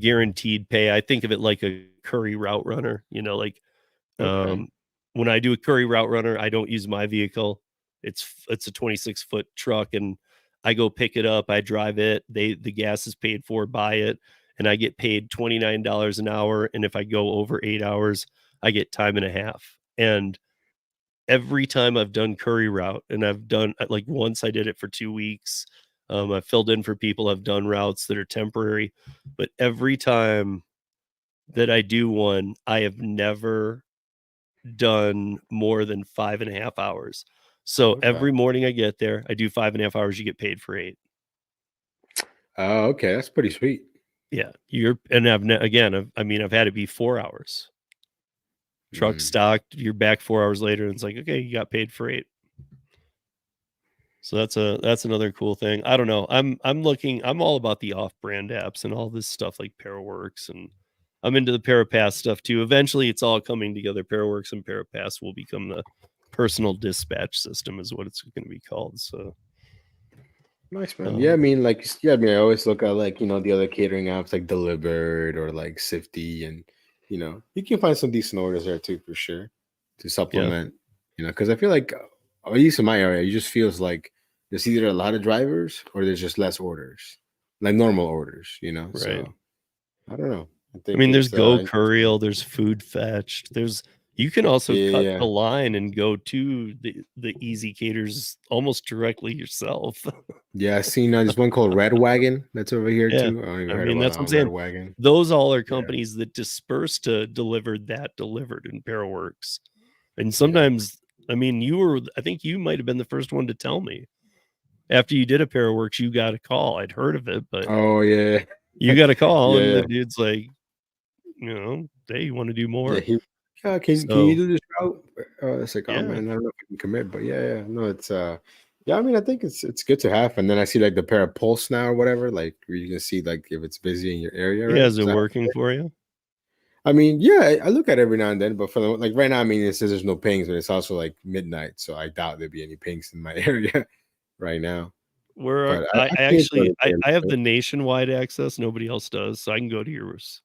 guaranteed pay. I think of it like a Curry route runner, like Okay. um, when I do a Curry route runner, I don't use my vehicle. It's a 26-foot truck, and I go pick it up. I drive it. The gas is paid for by it, and I get paid $29 an hour. And if I go over 8 hours, I get time and a half. And every time I've done Curry route, and I've done like once I did it for 2 weeks. I've filled in for people. I've done routes that are temporary, but every time that I do one, I have never done more than 5.5 hours. So Okay. every morning I get there, I do 5.5 hours, you get paid for 8. Oh, okay. That's pretty sweet. Yeah. And I've had it be 4 hours. Truck Mm. stocked, you're back 4 hours later, and it's like, okay, you got paid for 8. So that's another cool thing. I don't know. I'm all about the off-brand apps and all this stuff like Paraworks, and I'm into the Parapass stuff too. Eventually it's all coming together. Paraworks and Parapass will become the personal dispatch system is what it's going to be called. So Nice, man. Yeah, I um mean, like, yeah, I mean, I always look at like the other catering apps like Delivered or like Sifty, and you can find some decent orders there too for sure to yeah, supplement. Because I feel like at least in my area, it just feels like there's either a lot of drivers or there's just less orders, like normal orders. right. So I don't know. I I think mean, there's it's Go interesting. Courier, there's Food Fetched. You can also Yeah, cut yeah, the line and go to the Easy Caters almost directly yourself. yeah. I seen there's one called Red Wagon that's over here Yeah. too. I don't even I heard mean, about that's that what I'm one, Red saying. Wagon. Those all are Yeah, companies that disperse to delivered in Paraworks. And yeah. sometimes, I think you might have been the first one to tell me. After you did a Paraworks, you got a call. I'd heard of it, but Oh yeah, you got a call and yeah, the dude's like, hey, you want to do yeah. more? Yeah, can you So, do this route? It's like, oh yeah. man, I don't know if I can commit, but yeah, yeah, no, it's yeah. I mean, I think it's good to have, and then I see like the pair of pulse now or whatever, like where you can see like if it's busy in your area, Yeah, right? is it working for you? I mean, yeah, I look at it every now and then, but for like right now, I mean, it says there's no pings, but it's also like midnight, so I doubt there'd be any pings in my area right now. Where are But I I see it actually during the day. I have the nationwide access, nobody else does, so I can go to yours.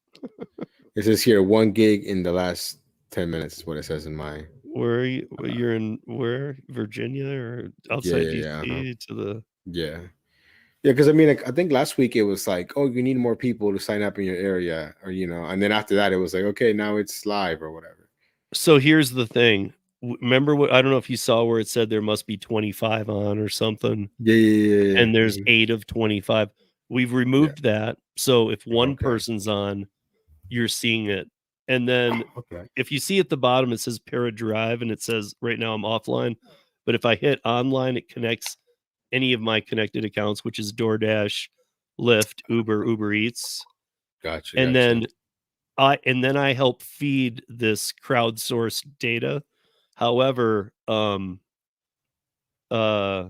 It says here 1 gig in the last 10 minutes is what it says in my. Where are you? Uh, You're in where? Virginia or yeah, outside yeah, yeah, DC to the yeah. Yeah, because I mean, like, I think last week it was like, oh, you need more people to sign up in your area, or and then after that it was like, okay, now it's live or whatever. So here's the thing. Remember what I don't know if you saw where it said there must be 25 on or something, Yeah, yeah, yeah, yeah. and there's Mhm. 8 of 25. We've Yeah. removed that. So if one Okay. person's on, you're seeing it. And then Okay. if you see at the bottom, it says Para Drive and it says right now I'm offline. But if I hit online, it connects any of my connected accounts, which is DoorDash, Lyft, Uber, Uber Eats. Gotcha. And Gotcha. then I help feed this crowdsourced data. However, uh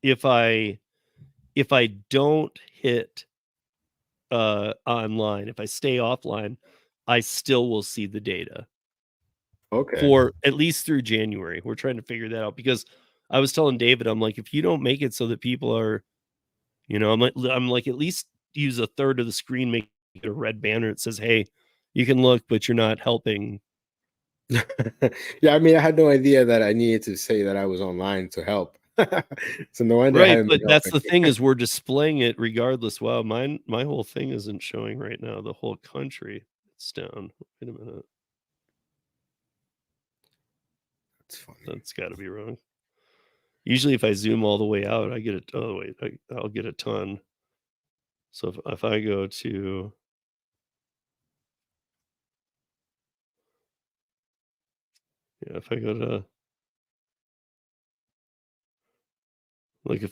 if I if I don't hit online, if I stay offline, I still will see the data Okay. for at least through January. We're trying to figure that out because I was telling David, I'm like, if you don't make it so that people are, I'm like, at least use a third of the screen, make it a red banner. It says, hey, you can look, but you're not helping. Yeah, I mean, I had no idea that I needed to say that I was online to help. So no wonder I Right. haven't But been that's helping. the thing is we're displaying it regardless. Wow, my whole thing isn't showing right now. The whole country. It's down. Wait a minute. That's funny. That's gotta be wrong. Usually if I zoom all the way out, I get it. Oh wait, I'll get a ton. So if I go to yeah, if I go to Like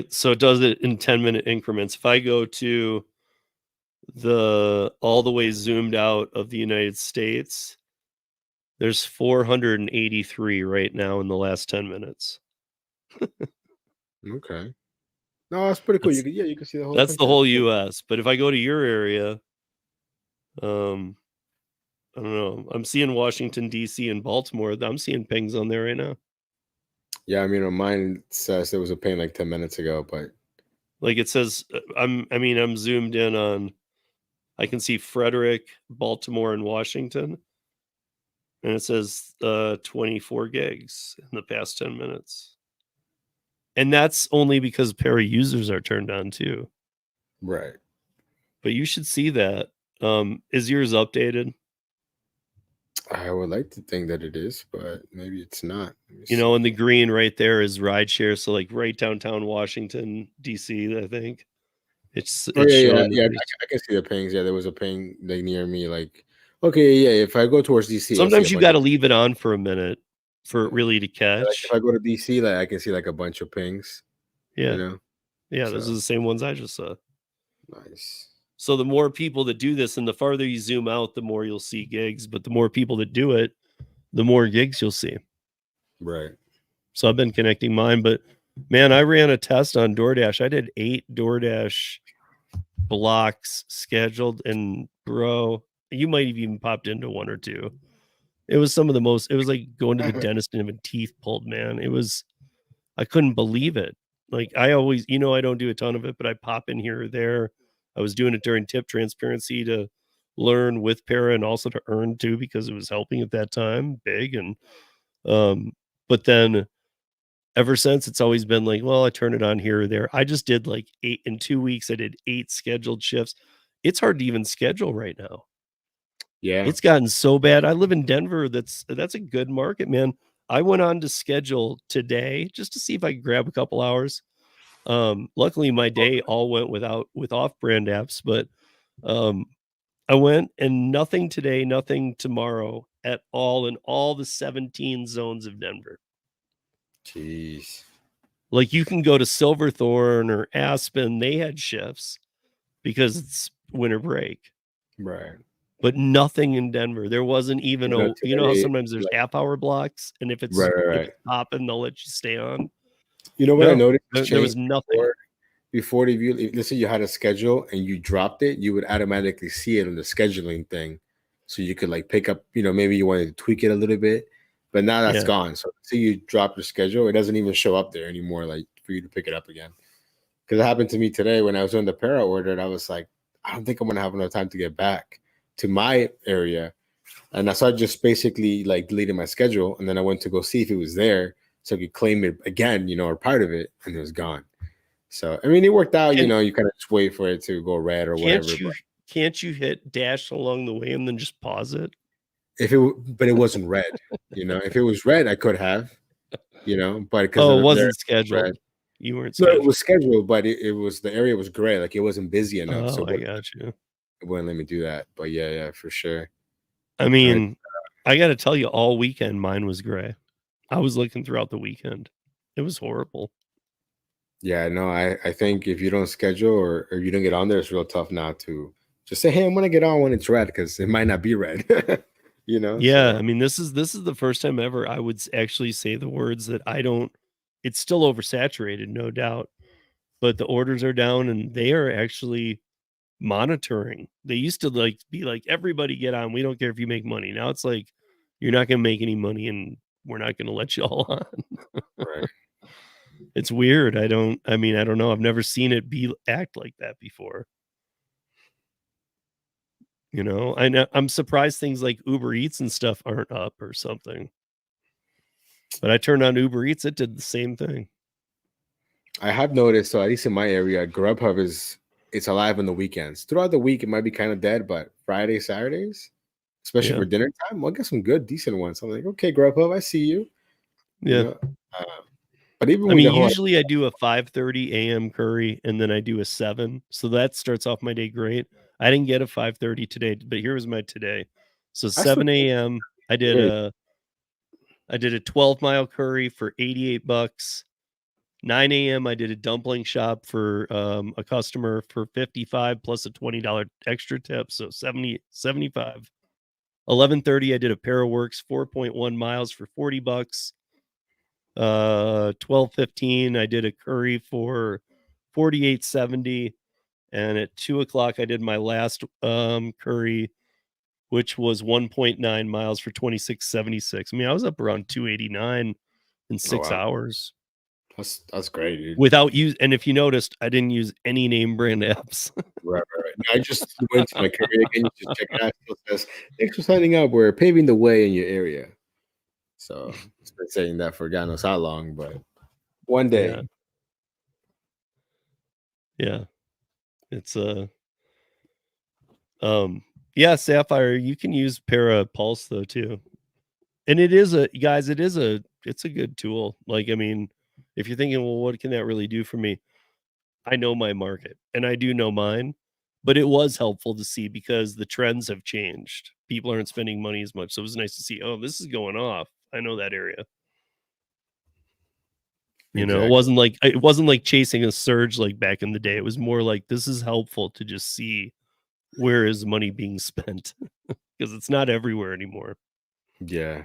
so it does it in 10-minute increments. If I go to the all the way zoomed out of the United States, there's 483 right now in the last 10 minutes. Okay. No, that's pretty cool. That's You can see the whole that's the country. That's whole cool. US. But if I go to your area, um I don't know. I'm seeing Washington D.C. and Baltimore. I'm seeing pings on there right now. Yeah, I mean, on mine says there was a ping like 10 minutes ago, but Like it says, I'm zoomed in on. I can see Frederick, Baltimore, and Washington, and it says 24 gigs in the past 10 minutes. And that's only because pair of users are turned on too. right. But you should see that. Is yours updated? I would like to think that it is, but maybe it's not. Let me You know, see. and the green right there is rideshare. So like right downtown Washington, D.C., I think. Oh It's yeah, showing that there's I can see the pings. Yeah, there was a ping like near me. Like, okay, yeah. If I go towards DC, I'll see a sometimes you bunch got of to leave it on for a minute for it yeah. really to Like if catch. I go to DC, like I can see like a bunch of pings. You Yeah. know, Yeah. Those are so the same ones I just saw. nice. So the more people that do this and the farther you zoom out, the more you'll see gigs. But the more people that do it, the more gigs you'll see. Right. So I've been connecting mine. But man, I ran a test on DoorDash. I did 8 DoorDash blocks scheduled. And bro, you might have even popped into one or two. It was some of the most, it was like going to the dentist and having teeth pulled, man. I couldn't believe it. Like I always, I don't do a ton of it, but I pop in here or there. I was doing it during tip transparency to learn with para and also to earn too, because it was helping at that time big. And, um, but then ever since it's always been like, well, I turn it on here or there. I just did like 8 in 2 weeks. I did 8 scheduled shifts. It's hard to even schedule right now. Yeah. It's gotten so bad. I live in Denver. That's a good market, man. I went on to schedule today just to see if I could grab a couple hours. Luckily my day all went with off-brand apps, but I went and nothing today, nothing tomorrow at all in all the 17 zones of Denver. Jeez. Like you can go to Silverthorne or Aspen, they had shifts because it's winter break. Right. But nothing in Denver. There wasn't even You know, how today, sometimes there's like, half-hour blocks, and if right, right, it's right. popping, they'll let you stay on. You know what I No, noticed has there was changed nothing. before the view. Let's say you had a schedule and you dropped it, you would automatically see it on the scheduling thing, so you could like pick up. Maybe you wanted to tweak it a little bit, but now that's Yeah. gone. So say you drop your schedule, it doesn't even show up there anymore, like for you to pick it up again. Because it happened to me today when I was doing the para order, and I was like, I don't think I'm gonna have enough time to get back to my area, and so I just basically like deleted my schedule, and then I went to go see if it was there so I could claim it again, or part of it, and it was gone. So I mean, it worked out. Can You kind of just wait for it to go red or whatever. can't But you can't you hit dash along the way and then just pause it? but it wasn't red. If it was red, I could have. But because Oh, of it there wasn't red. scheduled. You weren't No, it scheduled. was scheduled, but it was the area was gray. Like it wasn't busy enough, so Oh, I got you. it wouldn't let me do that. But yeah, for sure. I All right. mean, I got to tell you, all weekend mine was gray. I was looking throughout the weekend. It was horrible. Yeah, no, I think if you don't schedule or you don't get on there, it's real tough now to just say, hey, I'm gonna get on when it's red because it might not be red. Yeah, So I mean, this is the first time ever I would actually say the words that I don't. It's still oversaturated, no doubt, but the orders are down and they are actually monitoring. They used to like be like, everybody get on. We don't care if you make money. Now it's like, you're not going to make any money and we're not going to let you all on. right. It's weird. I don't know. I've never seen it act like that before. I'm surprised things like Uber Eats and stuff aren't up or something. But I turned on Uber Eats, it did the same thing. I have noticed, so at least in my area, Grubhub it's alive on the weekends. Throughout the week, it might be kind of dead, but Friday, Saturdays, especially Yeah. for dinner time, we'll get some good, decent ones. I'm like, okay, Grubhub, I see you. You Yeah. know, uh, but even I with mean, the whole usually I do a 5:30 a.m. curry and then I do a 7. So that starts off my day great. I didn't get a 5:30 today, but here was my today. So I still 7 a.m. I did very a 12-mile curry for $88. 9 a.m. I did a dumpling shop for a customer for 55 plus a $20 extra tip, so 75. 11:30 I did a pair of works 4.1 miles for $40. 12:15 I did a curry for 48.70, and at 2 o'clock I did my last curry, which was 1.9 miles for 26.76. I mean, I was up around 289 in Oh 6 wow, hours that's great, dude. without use. And if you noticed, I didn't use any name brand apps. Right. No, I just went to my career again just check it out. It still says, "Thanks for signing up. We're paving the way in your area." So it's been saying that for God knows how long, but one Yeah, day. yeah, it's yeah, Sapphire. You can use Para Pulse though too, and it is a guys. It's a good tool. Like, I mean, if you're thinking, well, what can that really do for me? I know my market and I do know mine, but it was helpful to see because the trends have changed. People aren't spending money as much. So it was nice to see, oh, this is going off. I know that area. You know, Exactly. it wasn't like chasing a surge like back in the day. It was more like this is helpful to just see where is money being spent because it's not everywhere anymore. Yeah.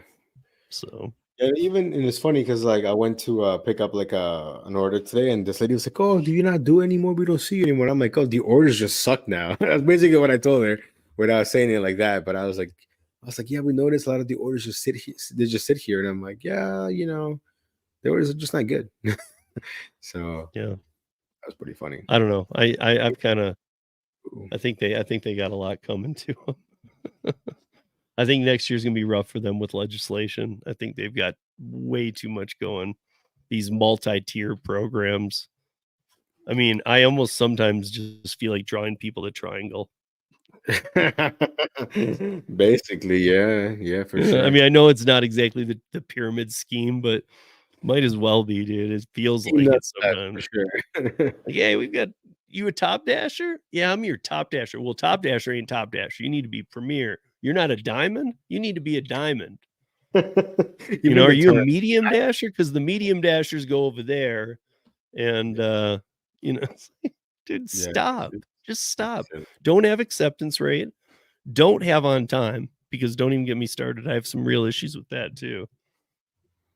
So And even and it's funny because like I went to pick up like an order today, and this lady was like, "Oh, do you not do it anymore? We don't see you anymore." I'm like, "Oh, the orders just suck now." That's basically what I told her without saying it like that. But I was like, "Yeah, we noticed a lot of the orders just sit here. They just sit here," and I'm like, "Yeah, the orders are just not good." So yeah, that's pretty funny. I don't know. I've kind of I think they got a lot coming to them. I think next year's gonna be rough for them with legislation. I think they've got way too much going. These multi-tier programs. I mean, I almost sometimes just feel like drawing people to triangle. Basically, yeah, for I sure. mean, I know it's not exactly the pyramid scheme, but might as well be, dude. It feels Team like knows it that for sometimes. sure. Like, hey, we've got you a top dasher? Yeah, I'm your top dasher. Well, top dasher ain't top dasher. You need to be premier. You're not a diamond. You need to be a diamond. You know, Even are the you a term. medium dasher? Because the medium dashers go over there, and you know, it's like, dude, Yeah, stop. it's Just it's stop. silly. Don't have acceptance rate. Don't have on time because don't even get me started. I have some real issues with that too.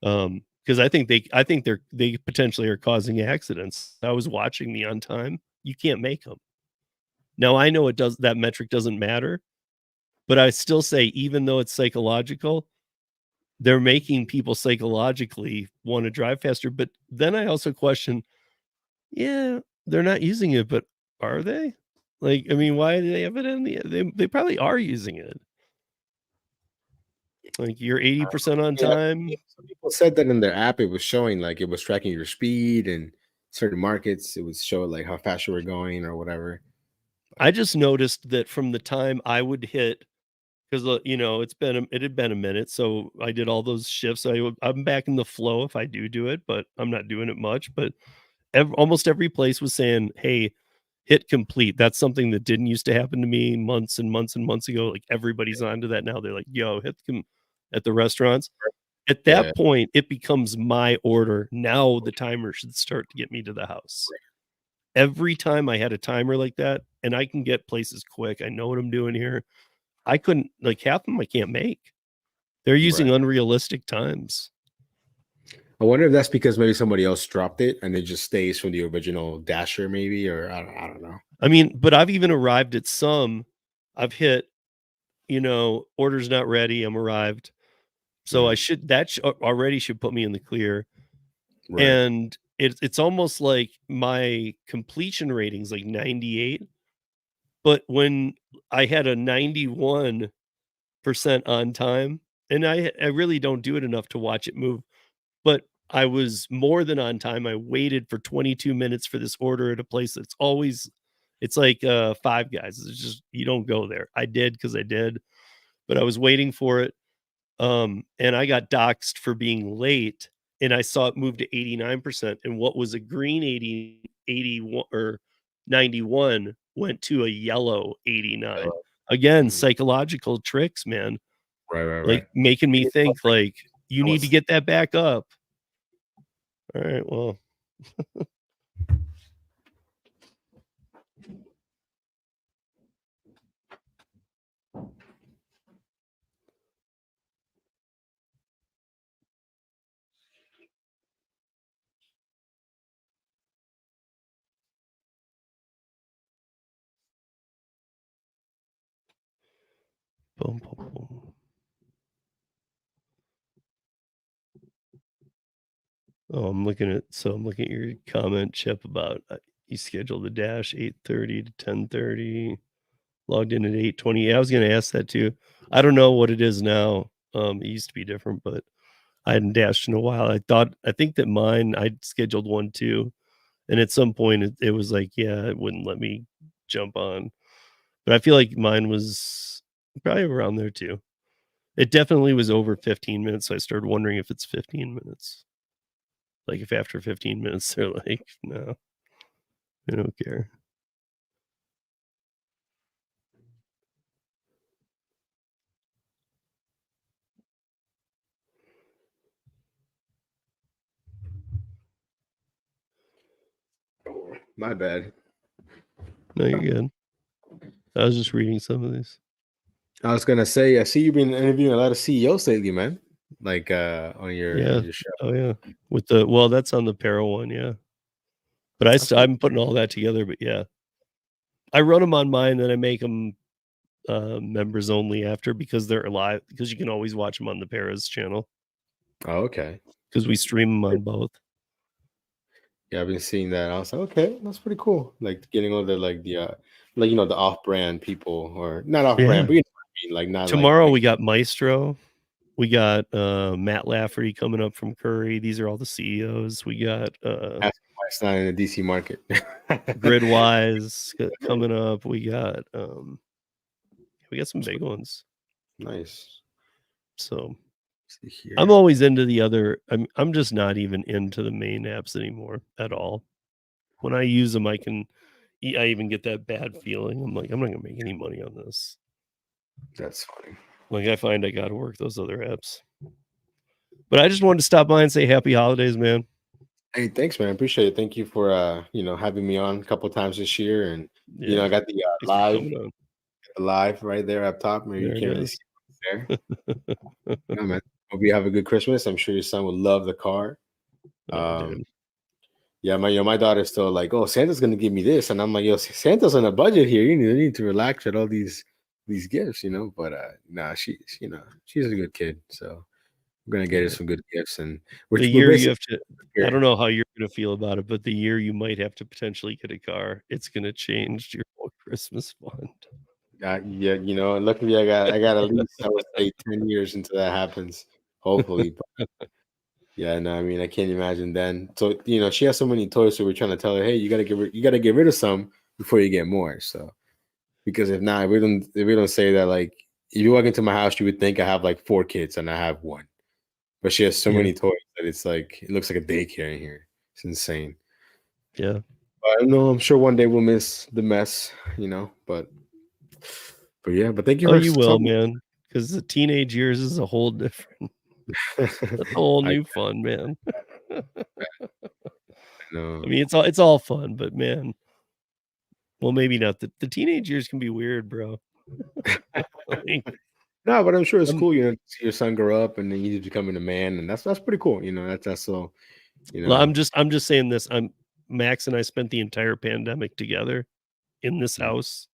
Because I think they potentially are causing accidents. I was watching the on time. You can't make them. Now I know it does that metric doesn't matter, but I still say even though it's psychological, they're making people psychologically want to drive faster. But then I also question, yeah, they're not using it, but are they? Like, I mean, why do they have it in they probably are using it. Like you're 80% on Yeah, time. some people said that in their app, it was showing like it was tracking your speed and certain markets. It would show like how fast you were going or whatever. I just noticed that from the time I would hit because you know it had been a minute, so I did all those shifts. I'm back in the flow if I do it, but I'm not doing it much. But almost every place was saying, "Hey, hit complete." That's something that didn't used to happen to me months and months and months ago. Like everybody's onto that now. They're like, "Yo, at the restaurants." At Yeah, that point, it becomes my order. Now the timer should start to get me to the house. Every time I had a timer like that, and I can get places quick. I know what I'm doing here. I couldn't like half of them I can't make. They're using right. unrealistic times. I wonder if that's because maybe somebody else dropped it and it just stays from the original dasher, maybe, or I don't know. I mean, but I've even arrived at some. I've hit, you know, orders not ready. I'm arrived. So I Mm, should already should put me in the clear. right. And it's almost like my completion rating's like 98. But when I had a 91% on time, and I really don't do it enough to watch it move, but I was more than on time. I waited for 22 minutes for this order at a place that's always it's like Five Guys. It's just you don't go there. I did because I did, but I was waiting for it. And I got doxxed for being late, and I saw it move to 89%. And what was a green 81 or 91 went to a yellow 89. Again, Mm, psychological tricks, man. right. Like making me Maybe think like you that need to was get that back up. All right, well. Boom, boom, boom. Oh, I'm looking at your comment, Chip, about you scheduled the dash 8:30 to 10:30, logged in at 8:20. Yeah, I was gonna ask that too. I don't know what it is now. It used to be different, but I hadn't dashed in a while. I think that mine, I'd scheduled one too, and at some point it was like, yeah, it wouldn't let me jump on. But I feel like mine was probably around there too. It definitely was over 15 minutes, so I started wondering if it's 15 minutes. Like, if after 15 minutes they're like, "No, I don't care." My bad. No, you're good. I was just reading some of these. I was gonna say, I see you've been interviewing a lot of CEOs lately, man. Like on Yeah. your show. Oh, yeah. With the well, that's on the Para one, yeah. But That's pretty. I'm putting all that together, but yeah. I run them on mine, then I make them members only after, because they're live, because you can always watch them on the Paras channel, Oh, okay. because we stream them on both. Yeah, I've been seeing that. I was like, okay, that's pretty cool. Like getting all the like the off-brand people, or not off-brand, Yeah. but you know what I mean, like not Tomorrow like we got Maestro. We got Matt Lafferty coming up from Curry. These are all the CEOs. We got that's why it's not in the DC market. Gridwise coming up. We got some big ones. Nice. So Let's see I'm here. always into the other. I'm just not even into the main apps anymore at all. When I use them, I even get that bad feeling. I'm like, I'm not gonna make any money on this. That's funny. Like, I find I got to work those other apps. But I just wanted to stop by and say happy holidays, man. Hey, thanks, man. I appreciate it. Thank you for having me on a couple times this year, and Yeah, I got the thanks for coming on. live right there up top. Maybe you There it can't really is. see it there. Yeah, man. Hope you have a good Christmas. I'm sure your son would love the car. Oh, Um, dude. yeah, my daughter's still like, oh, Santa's gonna give me this, and I'm like, yo, Santa's on a budget here. You need to relax with all these gifts, But nah, she's a good kid, so I'm gonna get her Yeah. some good gifts, and The we're year you basically have to, I don't here. know how you're gonna feel about it, but the year you might have to potentially get a car, it's gonna change your whole Christmas fund. Yeah, luckily I got at least, I would say, 10 years until that happens, hopefully. But yeah, no, I mean, I can't imagine then. So, she has so many toys, so we're trying to tell her, hey, you gotta get rid of some before you get more. So, because if not, if we don't say that, like, if you walk into my house, you would think I have like 4 kids and I have one. But she has so Yeah. many toys that it's like it looks like a daycare in here. It's insane. Yeah. But I know I'm sure one day we'll miss the mess, but yeah, but thank you Oh, for you will, talking. man, because the teenage years is a whole different that's a whole I new fun, man. I know. mean, it's all fun, but man, well, maybe not. The teenage years can be weird, bro. Like, No, but I'm sure it's I'm cool, to see your son grow up and then he's becoming a man, and that's pretty cool. That's so, you well, know. I'm just saying this. Max and I spent the entire pandemic together in this Mm, house.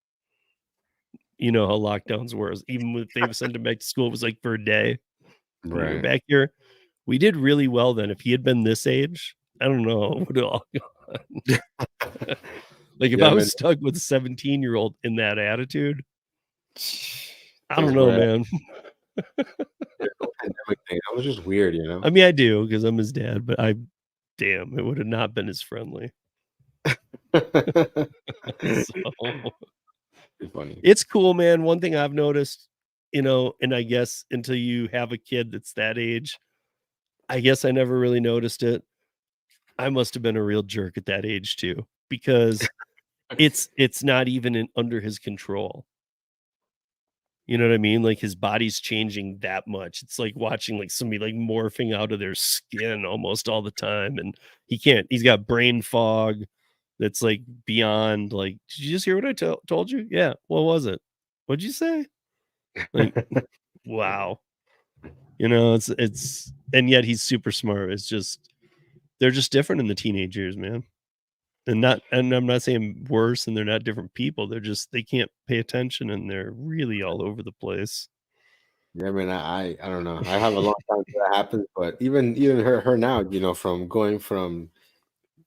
You know how lockdowns were. Even if they sent him back to school, it was like for a day when we were right. back here. We did really well then. If he had been this age, I don't know. Would all like, if Yeah, I man. was stuck with a 17-year-old in that attitude, I Things don't know, were man. the whole pandemic thing. That was just weird. I mean, I do, because I'm his dad, but damn, it would have not been as friendly. So It's funny. it's cool, man. One thing I've noticed, and I guess until you have a kid that's that age, I guess I never really noticed it. I must have been a real jerk at that age too, because it's not even under his control. You know what I mean? Like his body's changing that much. It's like watching like somebody like morphing out of their skin almost all the time. And he's got brain fog that's like beyond like, did you just hear what I told you? Yeah. What was it? What'd you say? Like, wow. You know, and yet he's super smart. It's just, they're just different in the teenage years, man. And I'm not saying worse and they're not different people. They can't pay attention and they're really all over the place. Yeah, I mean, I don't know. I have a long time till that happens, but even her now, from going from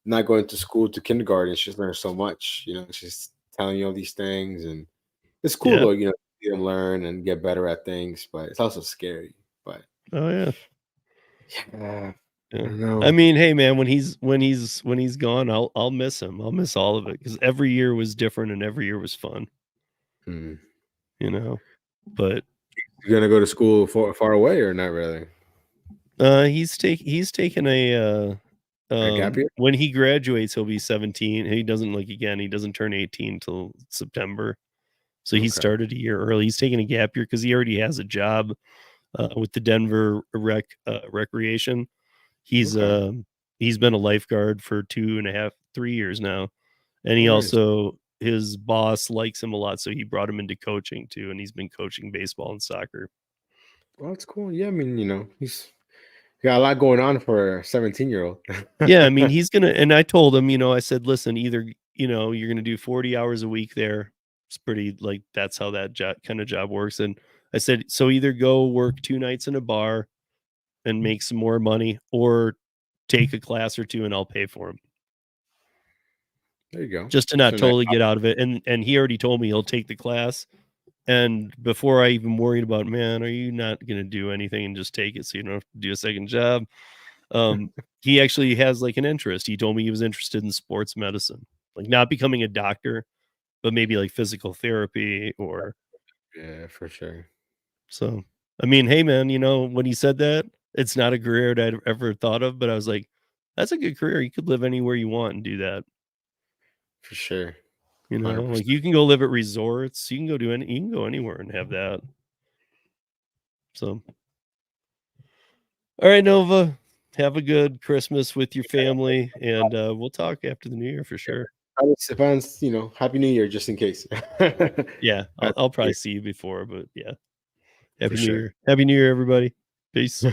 not going to school to kindergarten, she's learned so much. She's telling you all these things, and it's cool Yeah. though. To see them learn and get better at things, but it's also scary. But Oh yeah. yeah, I Yeah. don't I know. mean, hey man, when he's gone, I'll miss him. I'll miss all of it because every year was different and every year was fun, Hmm. you know. But You're gonna go to school far away or not really? he's taken A gap year? when he graduates, he'll be 17. He doesn't like again, he doesn't turn 18 till September. So he Okay. started a year early. He's taking a gap year because he already has a job with the Denver Recreation. He's Okay. um he's been a lifeguard for 2.5, 3 years now. And Oh, he nice. also his boss likes him a lot, so he brought him into coaching too, and he's been coaching baseball and soccer. Well, that's cool. Yeah, I mean, he's got a lot going on for a 17-year-old. Yeah, I mean, he's gonna and I told him, I said, listen, either you're gonna do 40 hours a week there. It's pretty like that's how that job kind of job works. And I said, so either go work 2 nights in a bar and make some more money, or take a class or two and I'll pay for him. There you go. Just to It's not a nice totally get out of it. And he already told me he'll take the class. And before I even worried about, man, are you not going to do anything and just take it so you don't have to do a second job? Um, he actually has like an interest. He told me he was interested in sports medicine, like not becoming a doctor, but maybe like physical therapy or Yeah, for sure. so. I mean, hey, man, when he said that, it's not a career that I'd ever thought of, but I was like, that's a good career. You could live anywhere you want and do that. For sure. Like 100%. you can go live at resorts, you can go anywhere and have that. So, all right, Nova, have a good Christmas with your family, and we'll talk after the new year for sure. If Happy New Year just in case. Happy Yeah, I'll, New I'll probably Year, see you before, but yeah, for happy new sure. year, happy new year, everybody. Peace.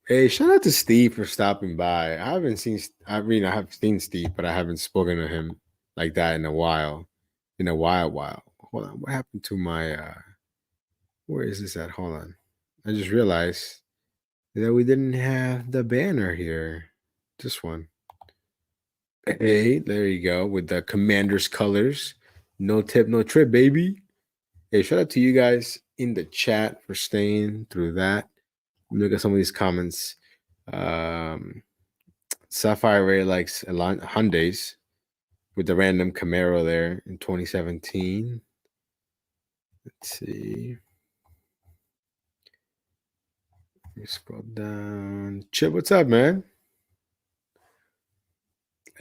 Hey, shout out to Steve for stopping by. I mean, I have seen Steve, but I haven't spoken to him like that in a while. In a while. Hold on. What happened to my where is this at? Hold on. I just realized that we didn't have the banner here. This one. Hey, there you go. With the commander's colors. No tip, no trip, baby. Hey, shout out to you guys in the chat for staying through that. Let me look at some of these comments. Um, Sapphire Ray likes Hyundai's with the random Camaro there in 2017. Let's see. Let me scroll down. Chip, what's up, man?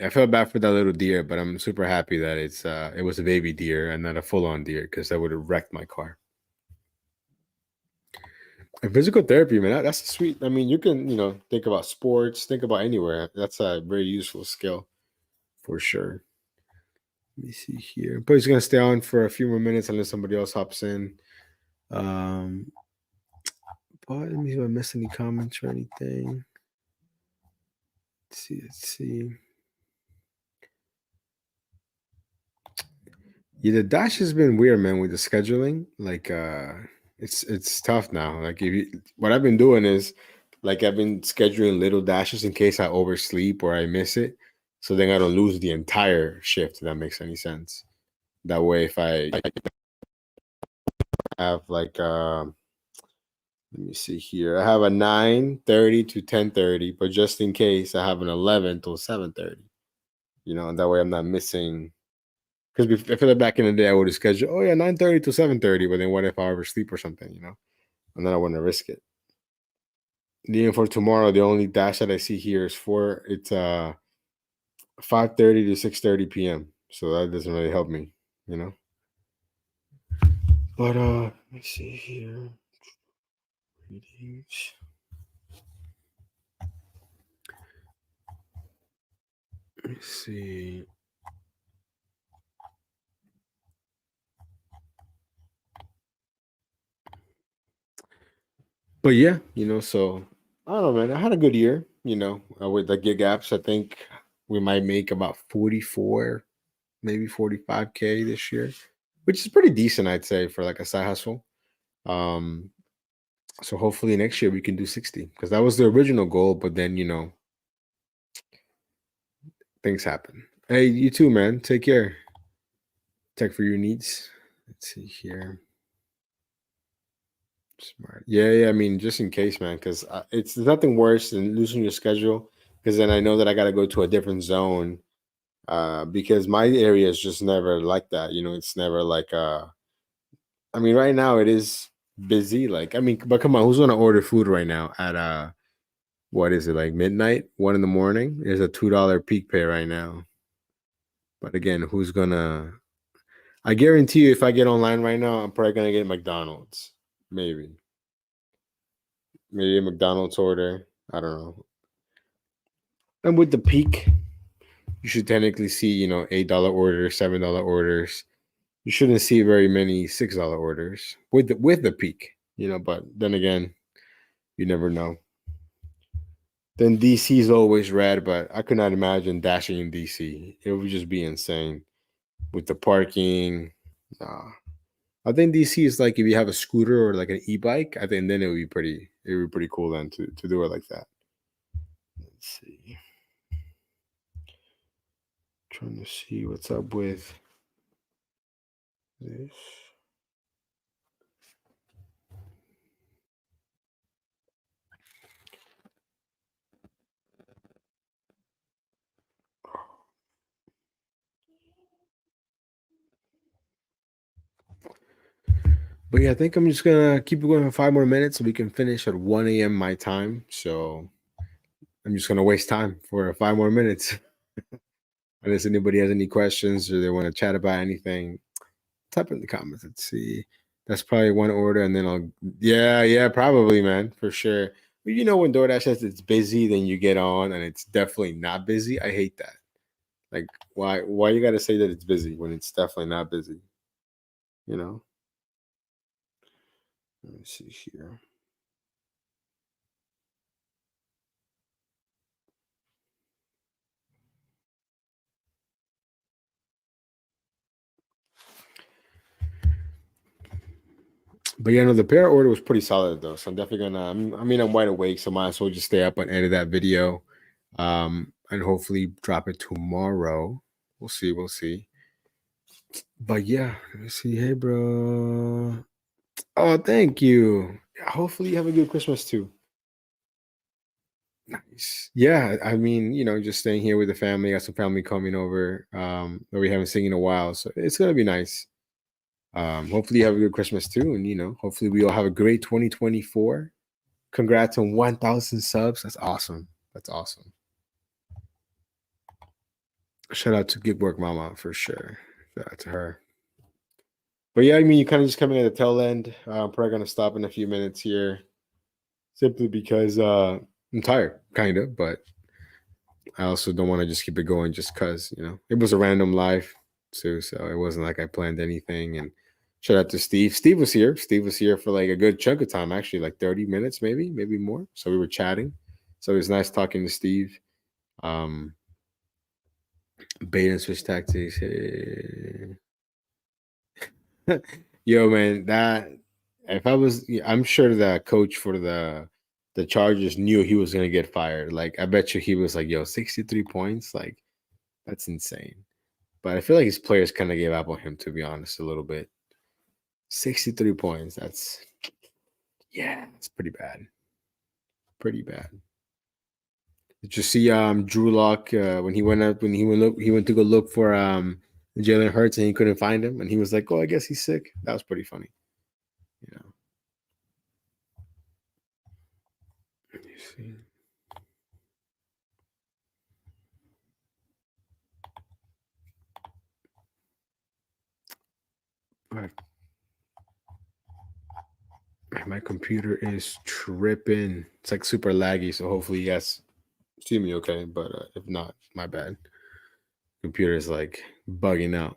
I felt bad for that little deer, but I'm super happy that it was a baby deer and not a full on deer because that would have wrecked my car. And physical therapy, man, that's a sweet. I mean, you can think about sports, think about anywhere. That's a very useful skill for sure. Let me see here. But he's gonna stay on for a few more minutes unless somebody else hops in. Um, but let me see if I missed any comments or anything. Let's see. Yeah, the dash has been weird, man, with the scheduling. Like it's tough now. Like what I've been doing is like I've been scheduling little dashes in case I oversleep or I miss it. So then I don't lose the entire shift, if that makes any sense. That way if I have like let me see here. I have a 9:30 to 10:30, but just in case I have an 11 till 7:30. And that way I'm not missing. Because I feel like back in the day, I would have scheduled, oh yeah, 9:30 to 7:30. But then what if I oversleep or something? And then I wouldn't risk it. And even for tomorrow, the only dash that I see here is it's 5:30 to 6:30 p.m. So that doesn't really help me, you know. But let me see here. Readings. Let me see. But yeah, so I don't know, man. I had a good year, with the gig apps. I think we might make about 44, maybe 45K this year, which is pretty decent, I'd say, for like a side hustle. Um, so hopefully next year we can do 60 because that was the original goal. But then, things happen. Hey, you too, man. Take care. Tech for your needs. Let's see here. Smart. Yeah, yeah. I mean, just in case, man, because it's there's nothing worse than losing your schedule. Because then I know that I got to go to a different zone. Because my area is just never like that. It's never like. I mean, right now it is busy. Like, I mean, but come on, who's gonna order food right now at what is it, like midnight, 1 in the morning? There's a $2 peak pay right now. But again, who's gonna? I guarantee you, if I get online right now, I'm probably gonna get McDonald's. Maybe a McDonald's order. I don't know. And with the peak, you should technically see, $8 orders, $7 orders. You shouldn't see very many $6 orders with the peak, But then again, you never know. Then DC is always red, but I could not imagine dashing in DC. It would just be insane with the parking. Nah. I think DC is like if you have a scooter or like an e-bike. I think then it would be pretty. It would be pretty cool then to do it like that. Let's see. Trying to see what's up with this. But yeah, I think I'm just gonna keep it going for 5 more minutes so we can finish at 1 a.m. my time. So I'm just gonna waste time for 5 more minutes. Unless anybody has any questions or they want to chat about anything, type in the comments. Let's see. That's probably one order, and then I'll. Yeah, yeah, probably, man, for sure. But when DoorDash says it's busy, then you get on, and it's definitely not busy. I hate that. Like, why you got to say that it's busy when it's definitely not busy? You know. Let me see here. But yeah, no, the pair order was pretty solid though. So I'm definitely gonna. I mean, I'm wide awake, so might as well just stay up and edit that video, and hopefully drop it tomorrow. We'll see. We'll see. But yeah, let me see. Hey, bro. Oh, thank you. Yeah, hopefully you have a good Christmas too. Nice. Yeah, I mean, just staying here with the family. Got some family coming over that we haven't seen in a while, so it's gonna be nice. Hopefully you have a good Christmas too, and hopefully we all have a great 2024. Congrats on 1,000 subs. That's awesome. That's awesome. Shout out to Good Work Mama for sure. Shout out to her. But yeah, I mean, you kind of just coming at the tail end. I'm probably gonna stop in a few minutes here, simply because I'm tired, kind of. But I also don't want to just keep it going just because it was a random live too, so it wasn't like I planned anything. And shout out to Steve. Steve was here. Steve was here for like a good chunk of time, actually, like 30 minutes, maybe more. So we were chatting. So it was nice talking to Steve. Um, Bait and switch tactics. Hey. Yo, man, that if I was, I'm sure the coach for the Chargers knew he was gonna get fired. Like, I bet you he was like, "Yo, 63 points, like that's insane." But I feel like his players kind of gave up on him, to be honest, a little bit. 63 points. That's yeah, it's pretty bad. Pretty bad. Did you see Drew Lock when he went to go look for Jalen Hurts and he couldn't find him and he was like, "Oh, I guess he's sick." That was pretty funny. You know. Let me see. All right. my computer is tripping. It's like super laggy, so hopefully you guys see me okay. But if not, my bad. Computer is like bugging out.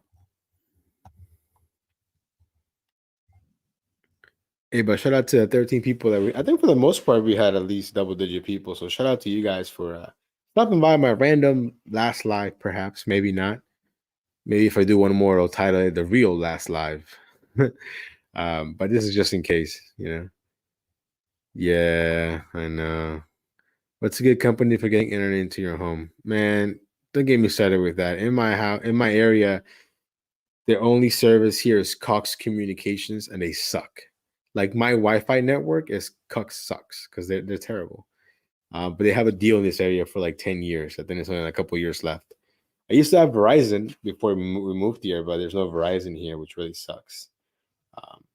Hey, but shout out to the 13 people that I think for the most part we had at least double digit people. So shout out to you guys for stopping by my random last live, perhaps, maybe not. Maybe if I do one more, I'll title it the real last live. But this is just in case, you know. Yeah, I know. What's a good company for getting internet into your home? Man, don't get me started with that. In my house, in my area, their only service here is Cox Communications, and they suck. Like my Wi-Fi network is Cox sucks because they're terrible. But they have a deal in this area for like 10 years. I think there's only a couple years left. I used to have Verizon before we moved here, but there's no Verizon here, which really sucks.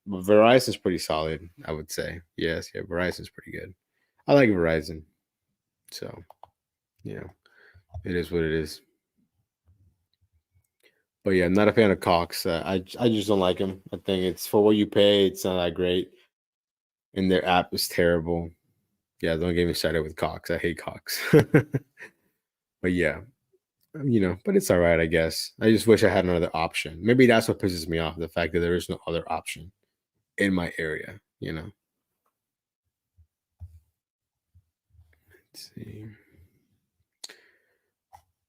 But Verizon's pretty solid, I would say. Yes, yeah, Verizon's pretty good. I like Verizon. So, yeah, it is what it is. But yeah, I'm not a fan of Cox. I just don't like him. I think it's for what you pay. It's not that great, and their app is terrible. Yeah, don't get me started with Cox. I hate Cox. But yeah, but it's all right, I guess. I just wish I had another option. Maybe that's what pisses me off, the fact that there is no other option in my area. Let's see.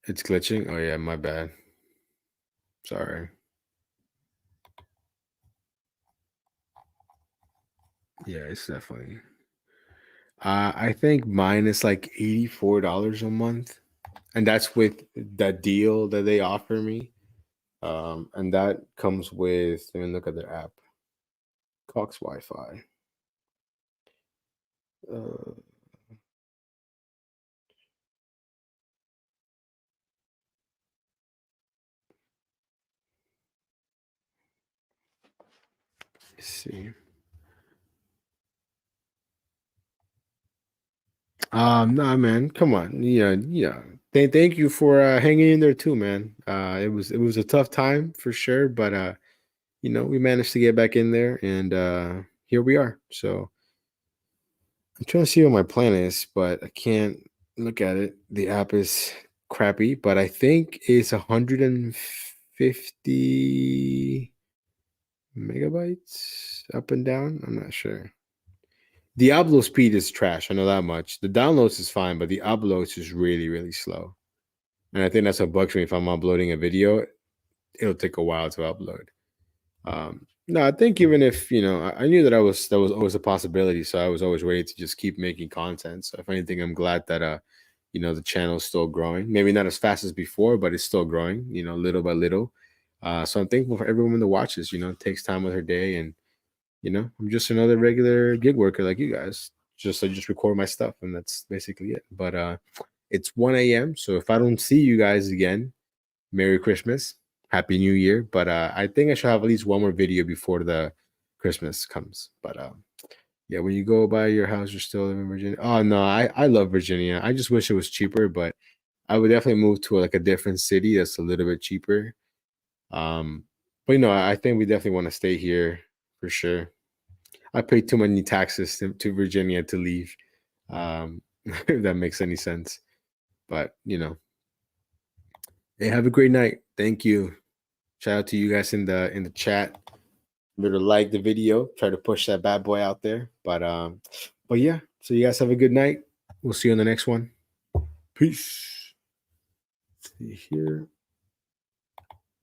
It's glitching. Oh yeah, my bad. Sorry. Yeah, it's definitely. I think mine is like $84 a month, and that's with that deal that they offer me. And that comes with. Let me look at their app, Cox Wi-Fi. Uh, let's see. Nah, man, come on. Yeah, yeah. Thank you for hanging in there too, man. It was a tough time for sure, but we managed to get back in there, and here we are. So I'm trying to see what my plan is, but I can't look at it. The app is crappy, but I think it's 150 megabytes up and down. I'm not sure. The upload speed is trash. I know that much. The downloads is fine, but the uploads is really, really slow. And I think that's what bugs me. If I'm uploading a video, it'll take a while to upload. No, I think even if I knew that was always a possibility, so I was always ready to just keep making content. So if anything, I'm glad that the channel is still growing. Maybe not as fast as before, but it's still growing. Little by little. So I'm thankful for everyone that watches. Takes time with her day, and I'm just another regular gig worker like you guys. I just record my stuff, and that's basically it. But it's 1 a.m. So if I don't see you guys again, Merry Christmas, Happy New Year. But I think I should have at least one more video before the Christmas comes. But yeah, when you go by your house, you're still living in Virginia. Oh no, I love Virginia. I just wish it was cheaper, but I would definitely move to like a different city that's a little bit cheaper. But I think we definitely want to stay here for sure. I pay too many taxes to Virginia to leave. If that makes any sense. But hey, have a great night. Thank you. Shout out to you guys in the chat. Remember to like the video. Try to push that bad boy out there. But yeah. So you guys have a good night. We'll see you on the next one. Peace. See here.